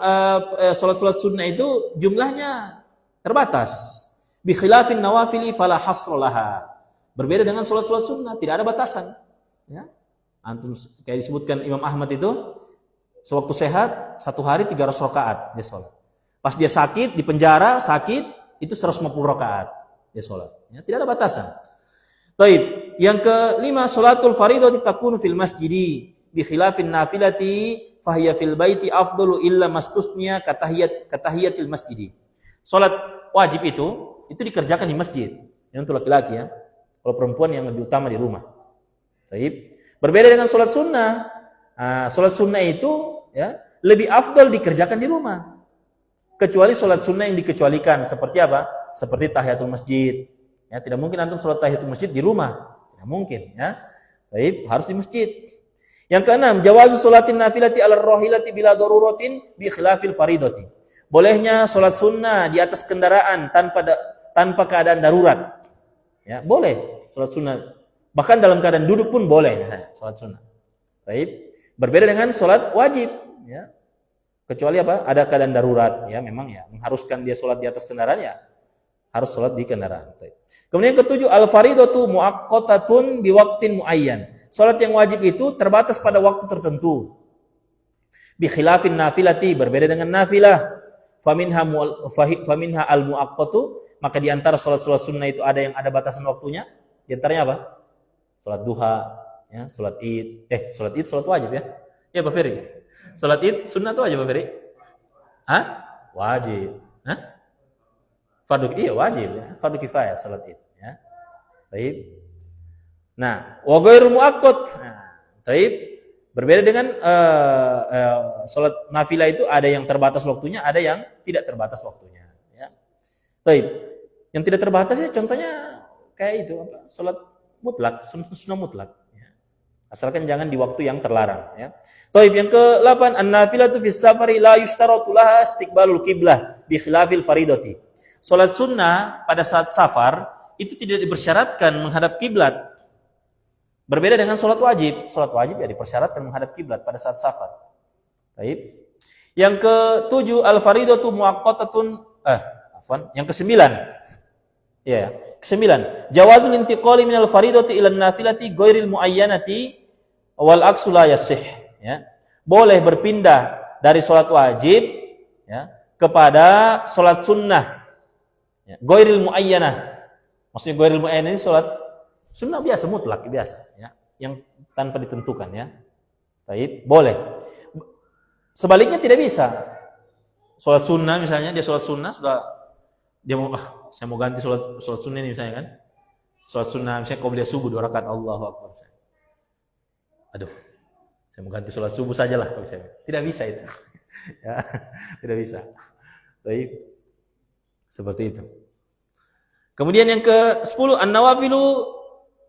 salat-salat sunnah itu jumlahnya terbatas. Bi khilafin nawafili fala hasrolaha. Berbeda dengan salat-salat sunnah, tidak ada batasan, ya. Antum kayak disebutkan Imam Ahmad itu sewaktu sehat 1 hari 300 rakaat dia salat. Pas dia sakit, di penjara, sakit, itu 150 rakaat dia sholat. Ya, tidak ada batasan. Taib. Yang kelima, sholatul faridati takunu fil masjidi bi khilafin nafilati fahiya fil baiti afdalu illa mastusnya katahiyatil masjidi. Sholat wajib itu dikerjakan di masjid. Yang untuk laki-laki, ya. Kalau perempuan yang lebih utama di rumah. Taib. Berbeda dengan sholat sunnah. Sholat sunnah itu, ya, lebih afdal dikerjakan di rumah. kecuali sholat sunnah yang dikecualikan. Seperti apa? Seperti tahiyatul masjid. Ya, tidak mungkin antum sholat tahiyatul masjid di rumah. Tidak mungkin. Ya. Baik, harus di masjid. Yang keenam, jawazu sholatin nafilati ala rohilati bila daruratin bi khilafil faridati. Bolehnya sholat sunnah di atas kendaraan tanpa keadaan darurat. Ya, boleh sholat sunnah. Bahkan dalam keadaan duduk pun boleh sholat sunnah. Baik. Berbeda dengan sholat wajib. Ya. Kecuali apa? Ada keadaan darurat, ya memang ya mengharuskan dia sholat di atas kendaraan ya harus sholat di kendaraan. Kemudian yang ketujuh, al-faridatu muaqqatatun biwaqtin muayyan. Sholat yang wajib itu terbatas pada waktu tertentu. Bi khilafin nafilati, berbeda dengan nafilah. Faminha al-muaqqatu, maka di antara sholat-sholat sunnah itu ada yang ada batasan waktunya. Di antaranya apa? Sholat duha, ya, sholat id. Sholat id sholat wajib ya. Ya Pak Ferry. Sholat id sunnah itu wajib Pak Ferry? Hah? Wajib. Hah? Iya wajib ya. Fardu kifayah sholat id ya. Baik. Nah, wa ghairul muaqqat. Nah, baik. Berbeda dengan sholat nafilah itu ada yang terbatas waktunya, ada yang tidak terbatas waktunya ya. Baik. Yang tidak terbatas ya contohnya kayak itu apa? Sholat mutlak, sunnah mutlak ya. Asalkan jangan di waktu yang terlarang ya. Taib yang ke-8, an-nafilatu fis safari la yushtaratu laha istiqbalul qiblah bi khilafil faridati. Salat sunnah pada saat safar itu tidak dipersyaratkan menghadap kiblat. Berbeda dengan salat wajib. Salat wajib ya dipersyaratkan menghadap kiblat pada saat safar. Taib. Yang ke-7, al-faridatu muaqqatatun yang ke-9. Ya, ke-9. Jawazul intiqali minal faridati ila an-nafilati ghairil muayyanati wal aksu la yasih. Ya, boleh berpindah dari sholat wajib ya, kepada sholat sunnah ya, ghairil muayyanah. Maksudnya ghairil muayyanah ini sholat sunnah biasa, mutlak biasa ya, yang tanpa ditentukan ya. Baik, boleh. Sebaliknya tidak bisa. Sholat sunnah misalnya, dia sholat sunnah sudah dia mau saya mau ganti sholat sunnah ini misalnya kan. Sholat sunnah misalnya qabliyah subuh 2 rakaat, Allahu akbar. Aduh, saya mau ganti sholat subuh sajalah kalau saya. Tidak bisa itu. Ya, tidak bisa. Baik. Seperti itu. Kemudian yang ke-10, an-nawafilu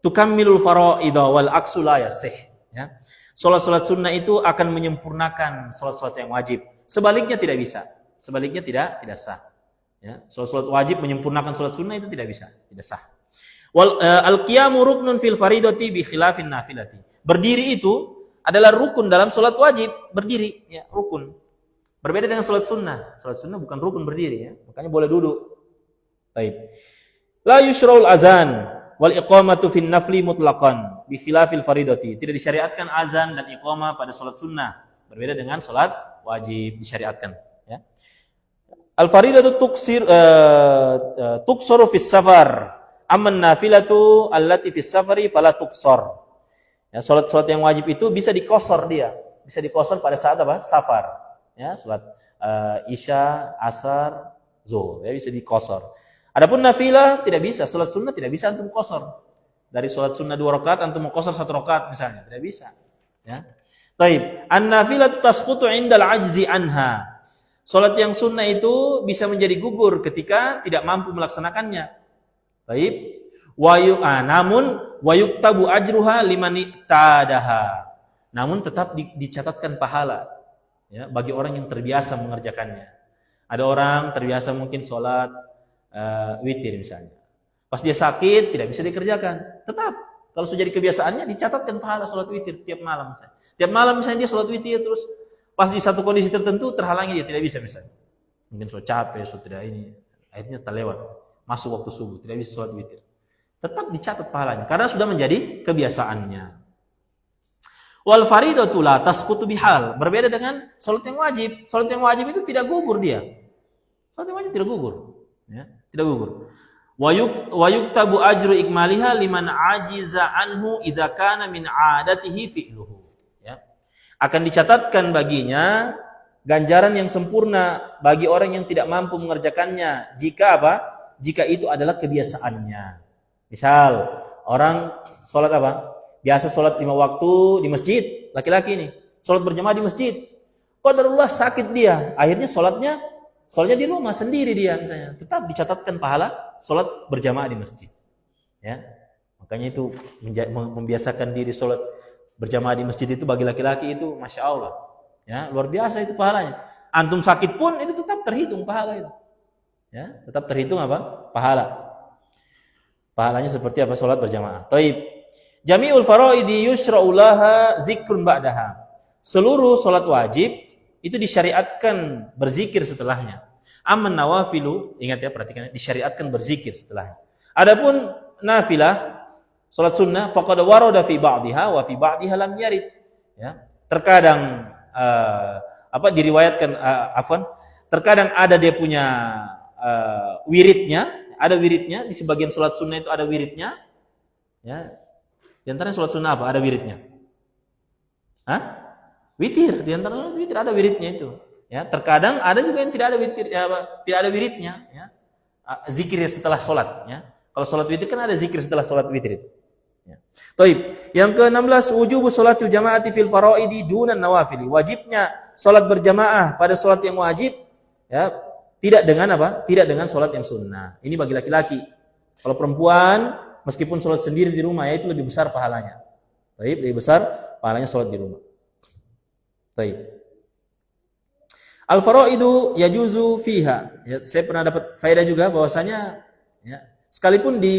tukammilul faraida wal aksu la yasih. Ya. Salat-salat sunnah itu akan menyempurnakan salat-salat yang wajib. Sebaliknya tidak bisa. Sebaliknya tidak sah. Ya. Salat-salat wajib menyempurnakan salat sunnah itu tidak bisa, tidak sah. Wal al-qiyamu ruknun fil faridati bi khilafin nafilati. Berdiri itu adalah rukun dalam sholat wajib, berdiri ya, rukun. Berbeda dengan sholat sunnah. Sholat sunnah bukan rukun berdiri ya, makanya boleh duduk. Baik. La yushra'ul azan wal iqamatu fin nafli mutlaqan bi khilafil faridati. Tidak disyariatkan azan dan iqamah pada sholat sunnah. Berbeda dengan sholat wajib disyariatkan ya. Al faridatu tuqsaru fis safar. Amman nafilatu allati fis safari fala tuqsar. Ya, salat yang wajib itu bisa dikosor dia, bisa dikosor pada saat apa? Safar. Ya, salat isya, asar, zuhur, ya bisa dikosor. Adapun nafilah tidak bisa, salat sunnah tidak bisa antum kosor. Dari salat sunnah 2 rakaat antum mau kosor 1 rakaat misalnya, tidak bisa. Ya. Taib, an-nafilatu tasqutu 'indal 'ajzi anha. Salat yang sunnah itu bisa menjadi gugur ketika tidak mampu melaksanakannya. Taib. Namun wayuktabu ajruha liman ittadaha. Namun tetap dicatatkan pahala ya, bagi orang yang terbiasa mengerjakannya. Ada orang terbiasa mungkin sholat witir misalnya. Pas dia sakit tidak bisa dikerjakan. Tetap kalau sudah jadi kebiasaannya dicatatkan pahala sholat witir tiap malam misalnya. Tiap malam misalnya dia sholat witir terus pas di satu kondisi tertentu terhalangi dia tidak bisa misalnya. Mungkin sudah capek, sudah tidak ini, akhirnya terlewat masuk waktu subuh tidak bisa sholat witir. Tetap dicatat pahalanya karena sudah menjadi kebiasaannya. Wal faridatu la tasqutu bihal. Berbeda dengan salat yang wajib. Salat yang wajib itu tidak gugur dia. Salat yang wajib tidak gugur, ya, tidak gugur. Wa yuktabu ajru ikmaliha liman ajiza anhu idza kana min 'adatihi fi'luhu. Ya. Akan dicatatkan baginya ganjaran yang sempurna bagi orang yang tidak mampu mengerjakannya jika apa? Jika itu adalah kebiasaannya. Misal, orang sholat apa? Biasa sholat 5 waktu di masjid, laki-laki nih. Sholat berjamaah di masjid. Qadarullah sakit dia. Akhirnya sholatnya Sholatnya di rumah sendiri dia misalnya, tetap dicatatkan pahala sholat berjamaah di masjid. Ya, makanya itu membiasakan diri sholat berjamaah di masjid itu bagi laki-laki itu, masya Allah, ya luar biasa itu pahalanya. Antum sakit pun itu tetap terhitung pahala itu, ya tetap terhitung apa? Pahala. Pahalanya seperti apa sholat berjamaah. Taib. Jami'ul faraidi yushra'u laha dzikrun ba'daha. Seluruh sholat wajib itu disyariatkan berzikir setelahnya. Amman nawafilu, ingat ya, perhatikan, disyariatkan berzikir setelahnya. Adapun nafilah, salat sunnah, faqad warada fi ba'dihha wa fi ba'dihha lam yarid. Ya, terkadang diriwayatkan terkadang ada dia punya wiridnya, di sebagian salat sunnah itu ada wiridnya. Ya. Di antara salat sunnah apa? Ada wiridnya. Hah? Witir, di antara salat witir ada wiridnya itu. Ya, terkadang ada juga yang tidak ada witir, tidak ada wiridnya, ya. Zikir setelah salat, ya. Kalau salat witir kan ada zikir setelah salat witir itu. Ya. Taib. Yang ke-16, wujubu sholatil jama'ati fil faraidi dunan nawafili. Wajibnya salat berjamaah pada salat yang wajib, ya, tidak dengan apa? Tidak dengan salat yang sunnah. Ini bagi laki-laki. Kalau perempuan, meskipun salat sendiri di rumah, ya itu lebih besar pahalanya. Taib, lebih besar pahalanya salat di rumah. Taib. Al-faraidu yajuzu fiha. Ya, saya pernah dapat faedah juga bahwasanya, ya, sekalipun di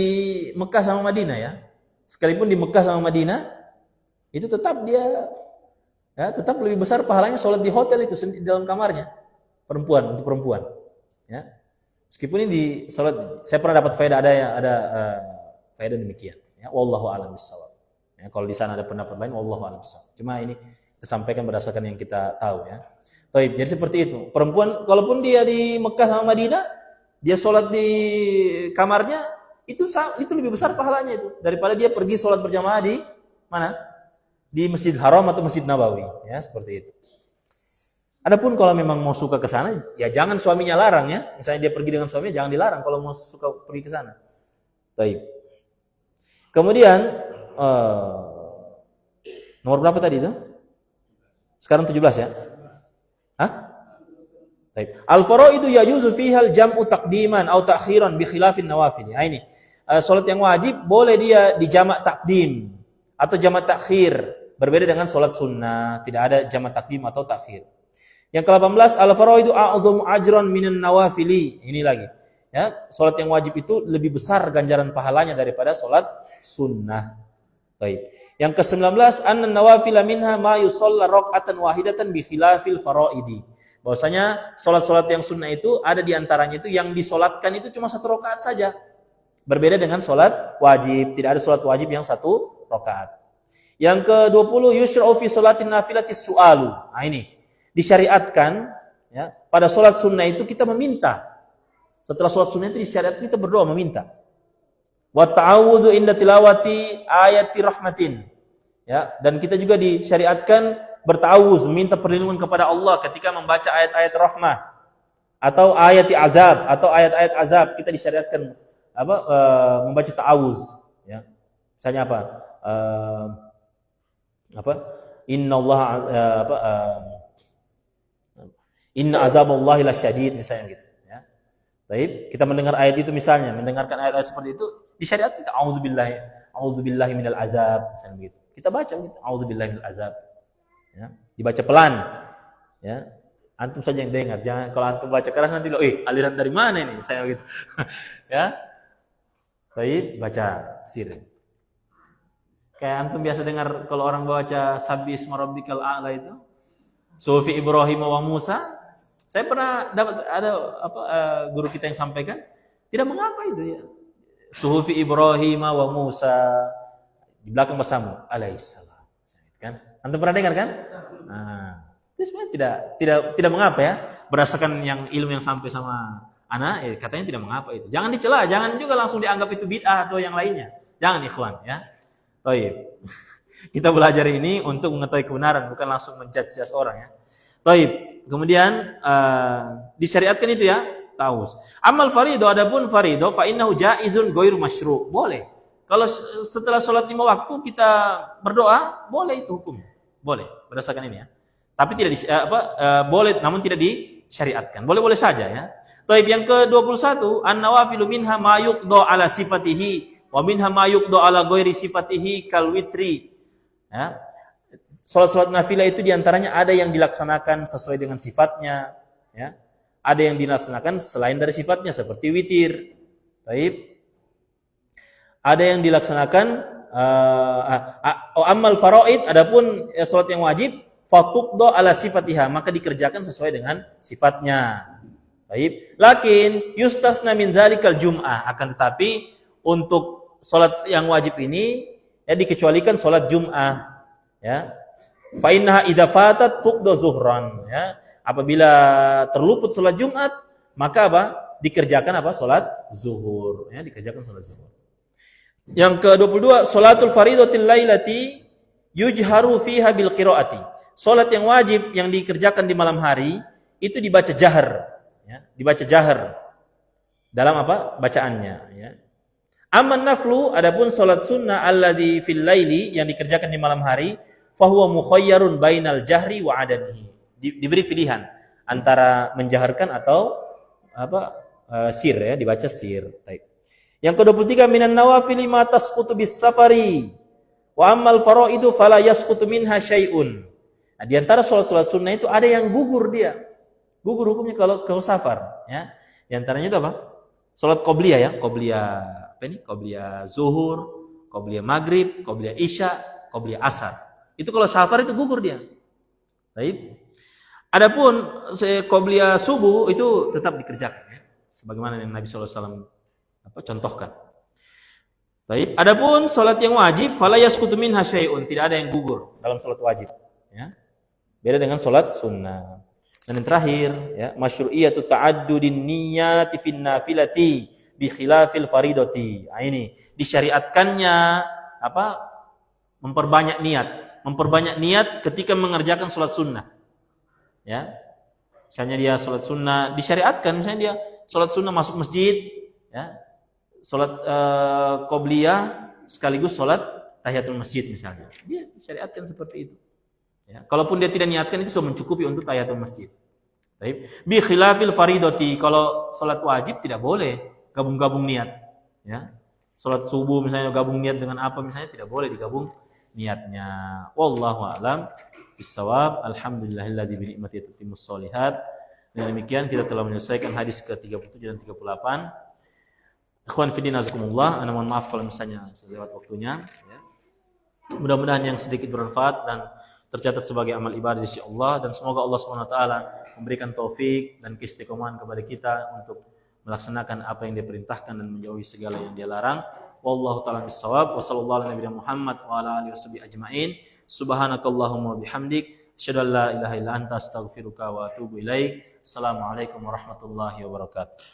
Mekah sama Madinah, ya. Sekalipun di Mekah sama Madinah itu tetap dia, ya, tetap lebih besar pahalanya salat di hotel itu di dalam kamarnya. Untuk perempuan. Ya. Meskipun ini di salat, saya pernah dapat faedah ada faedah demikian, ya. Wallahu a'lam bishawab. Ya, kalau di sana ada pendapat lain, wallahu a'lam bishawab. Cuma ini kita sampaikan berdasarkan yang kita tahu, ya. Taib. Jadi seperti itu. Perempuan kalaupun dia di Mekah sama Madinah, dia sholat di kamarnya, itu lebih besar pahalanya itu daripada dia pergi sholat berjamaah di mana? Di Masjid Haram atau Masjid Nabawi, ya, seperti itu. Adapun kalau memang mau suka ke sana, ya jangan suaminya larang, ya. Misalnya dia pergi dengan suaminya, jangan dilarang kalau mau suka pergi ke sana. Taib. Kemudian nomor berapa tadi itu? Sekarang 17, ya. Hah? Baik. Al-faraidu yajuzu fiha al-jam'u taqdiman atau ta'khiran bi khilafin nawafil. Nah, ini salat yang wajib boleh dia dijamak takdim atau jamak takhir, berbeda dengan salat sunnah, tidak ada jamak takdim atau takhir. Yang ke-18, al-faraidu a'dhamu ajran minan nawafili. Ini lagi, ya, salat yang wajib itu lebih besar ganjaran pahalanya daripada salat sunnah. Baik. Yang ke-19, anna nawafila minha ma yusalla raq'atan wahidatan bi khilafil faraidi. Bahwasanya salat-salat yang sunnah itu ada di antaranya itu yang disolatkan itu cuma 1 rakaat saja. Berbeda dengan salat wajib, tidak ada salat wajib yang 1 rakaat. Yang ke-20, yushra'u fi sholatin nafilati su'alu. Nah, ini disyariatkan, ya, pada salat sunnah itu kita meminta. Setelah salat sunnah itu disyariatkan kita berdoa meminta. Wa ta'awudzu inda tilawati ayati rahmatin. Ya, dan kita juga disyariatkan bertawuz, meminta perlindungan kepada Allah ketika membaca ayat-ayat rahmah atau ayat azab atau ayat-ayat azab, kita disyariatkan membaca ta'awuz, ya. Misalnya inna azaballahi lasyadid, misalnya gitu, ya. Baik, kita mendengar ayat itu, misalnya mendengarkan ayat-ayat seperti itu, disyariatkan kita a'udzubillahi minal azab, misalnya begitu. Kita baca gitu, a'udzubillahi minal azab. Ya, dibaca pelan, ya. Antum saja yang dengar, jangan kalau antum baca keras nanti aliran dari mana ini, saya gitu. Ya. Baik, baca sirri. Kayak antum biasa dengar kalau orang baca sabbi isma rabbikal a'la itu, sufi Ibrahim wa Musa. Saya pernah dapat guru kita yang sampaikan, tidak mengapa itu, ya. Sufi Ibrahim wa Musa, di belakang bersama alaihissalam, kan? Antum pernah dengar kan? Nah, itu sebenarnya tidak mengapa, ya. Berdasarkan yang ilmu yang sampai sama anak, katanya tidak mengapa itu. Jangan dicela, jangan juga langsung dianggap itu bid'ah atau yang lainnya. Jangan, ikhwan, ya. Baik. Kita belajar ini untuk mengetahui kebenaran, bukan langsung menjudge orang, ya. Baik. Kemudian disyariatkan itu, ya, taus. Amal farido, adapun farido fa innahu jaizun ghairu masyru'. Boleh. Kalau setelah sholat 5 waktu kita berdoa, boleh itu hukumnya. Boleh, berdasarkan ini, ya. Tapi tidak boleh, namun tidak disyariatkan. Boleh-boleh saja ya. Taib yang ke-21, an-nawafilu minha ma yuqda ala sifatihi wa minha ma yuqda ala ghairi sifatihi kal witri. Ya. Salat-salat nafilah itu diantaranya ada yang dilaksanakan sesuai dengan sifatnya, ya. Ada yang dilaksanakan selain dari sifatnya seperti witir. Taib. Ada yang dilaksanakan amal faraid, adapun salat yang wajib fatuqda ala sifatiha, maka dikerjakan sesuai dengan sifatnya. Baik. Lakin yustasna min zalikal jum'ah, akan tetapi untuk salat yang wajib ini ya dikecualikan salat Jum'ah, ya. Fa innaha idza fatat tuqda zuhran, ya. Apabila terluput salat Jumat, maka apa? Dikerjakan apa? Salat zuhur, ya, dikerjakan salat zuhur. Yang ke-22, salatul faridatil lailati yujharu fiha bil qiraati. Salat yang wajib yang dikerjakan di malam hari itu dibaca jahar, ya, dibaca jahar dalam apa? Bacaannya, ya. Amman naflu, adapun salat sunnah alladzi fil laili yang dikerjakan di malam hari, fahuwa mukhayyarun bainal jahri wa adamihi. Diberi pilihan antara menjaharkan atau apa? Sir, ya, dibaca sir. Baik. Yang ke-23, minan nawafili ma tasqutu bis safari wa ammal faraidu fala yasqutu minha syai'un. Nah, di antara salat-salat sunnah itu ada yang gugur dia. Gugur hukumnya kalau safar, ya. Di antaranya itu apa? Salat qabliyah, ya, qabliyah apa ini? Qabliyah zuhur, qabliyah maghrib, qabliyah isya, qabliyah asar. Itu kalau safar itu gugur dia. Baik. Adapun qabliyah subuh itu tetap dikerjakan, ya. Sebagaimana yang Nabi sallallahu alaihi wasallam contohkan. Baik. Adapun salat yang wajib fala yasqutu minha syai'un, tidak ada yang gugur dalam salat wajib, ya. Beda dengan salat sunnah. Dan yang terakhir, ya, masyru'iyatu ta'addudin niyyati fin nafilati bi khilafil faridati. Nah, ini disyariatkannya apa? Memperbanyak niat ketika mengerjakan salat sunnah. Ya. Misalnya dia salat sunnah disyariatkan, misalnya dia salat sunnah masuk masjid, ya. Salat qobliyah sekaligus salat tahiyatul masjid misalnya. Dia disyariatkan seperti itu. Ya, kalaupun dia tidak niatkan itu sudah mencukupi untuk tahiyatul masjid. Baik. Bi khilafil faridati, kalau salat wajib tidak boleh gabung-gabung niat, ya. Salat subuh misalnya gabung niat dengan apa misalnya tidak boleh digabung niatnya. Wallahu a'lam bissawab. Alhamdulillahilladzi bi ni'matihi tatimmus shalihat. Dengan demikian kita telah menyelesaikan hadis ke-37 dan 38. Ikhwan fillah azakumullah, ana mohon maaf kalau misalnya sudah lewat waktunya, ya. Mudah-mudahan yang sedikit bermanfaat dan tercatat sebagai amal ibadah di sisi Allah, dan semoga Allah Subhanahu wa taala memberikan taufik dan keistiqomahan kepada kita untuk melaksanakan apa yang diperintahkan dan menjauhi segala yang dia larang. Wallahu taala bissawab. Wa sallallahu ala nabiyina Muhammad wa ala alihi washabihi ajmain. Subhanakallahumma bihamdik, asyhadu an la ilaha illa anta, astaghfiruka wa atubu ilaik. Assalamualaikum warahmatullahi wabarakatuh.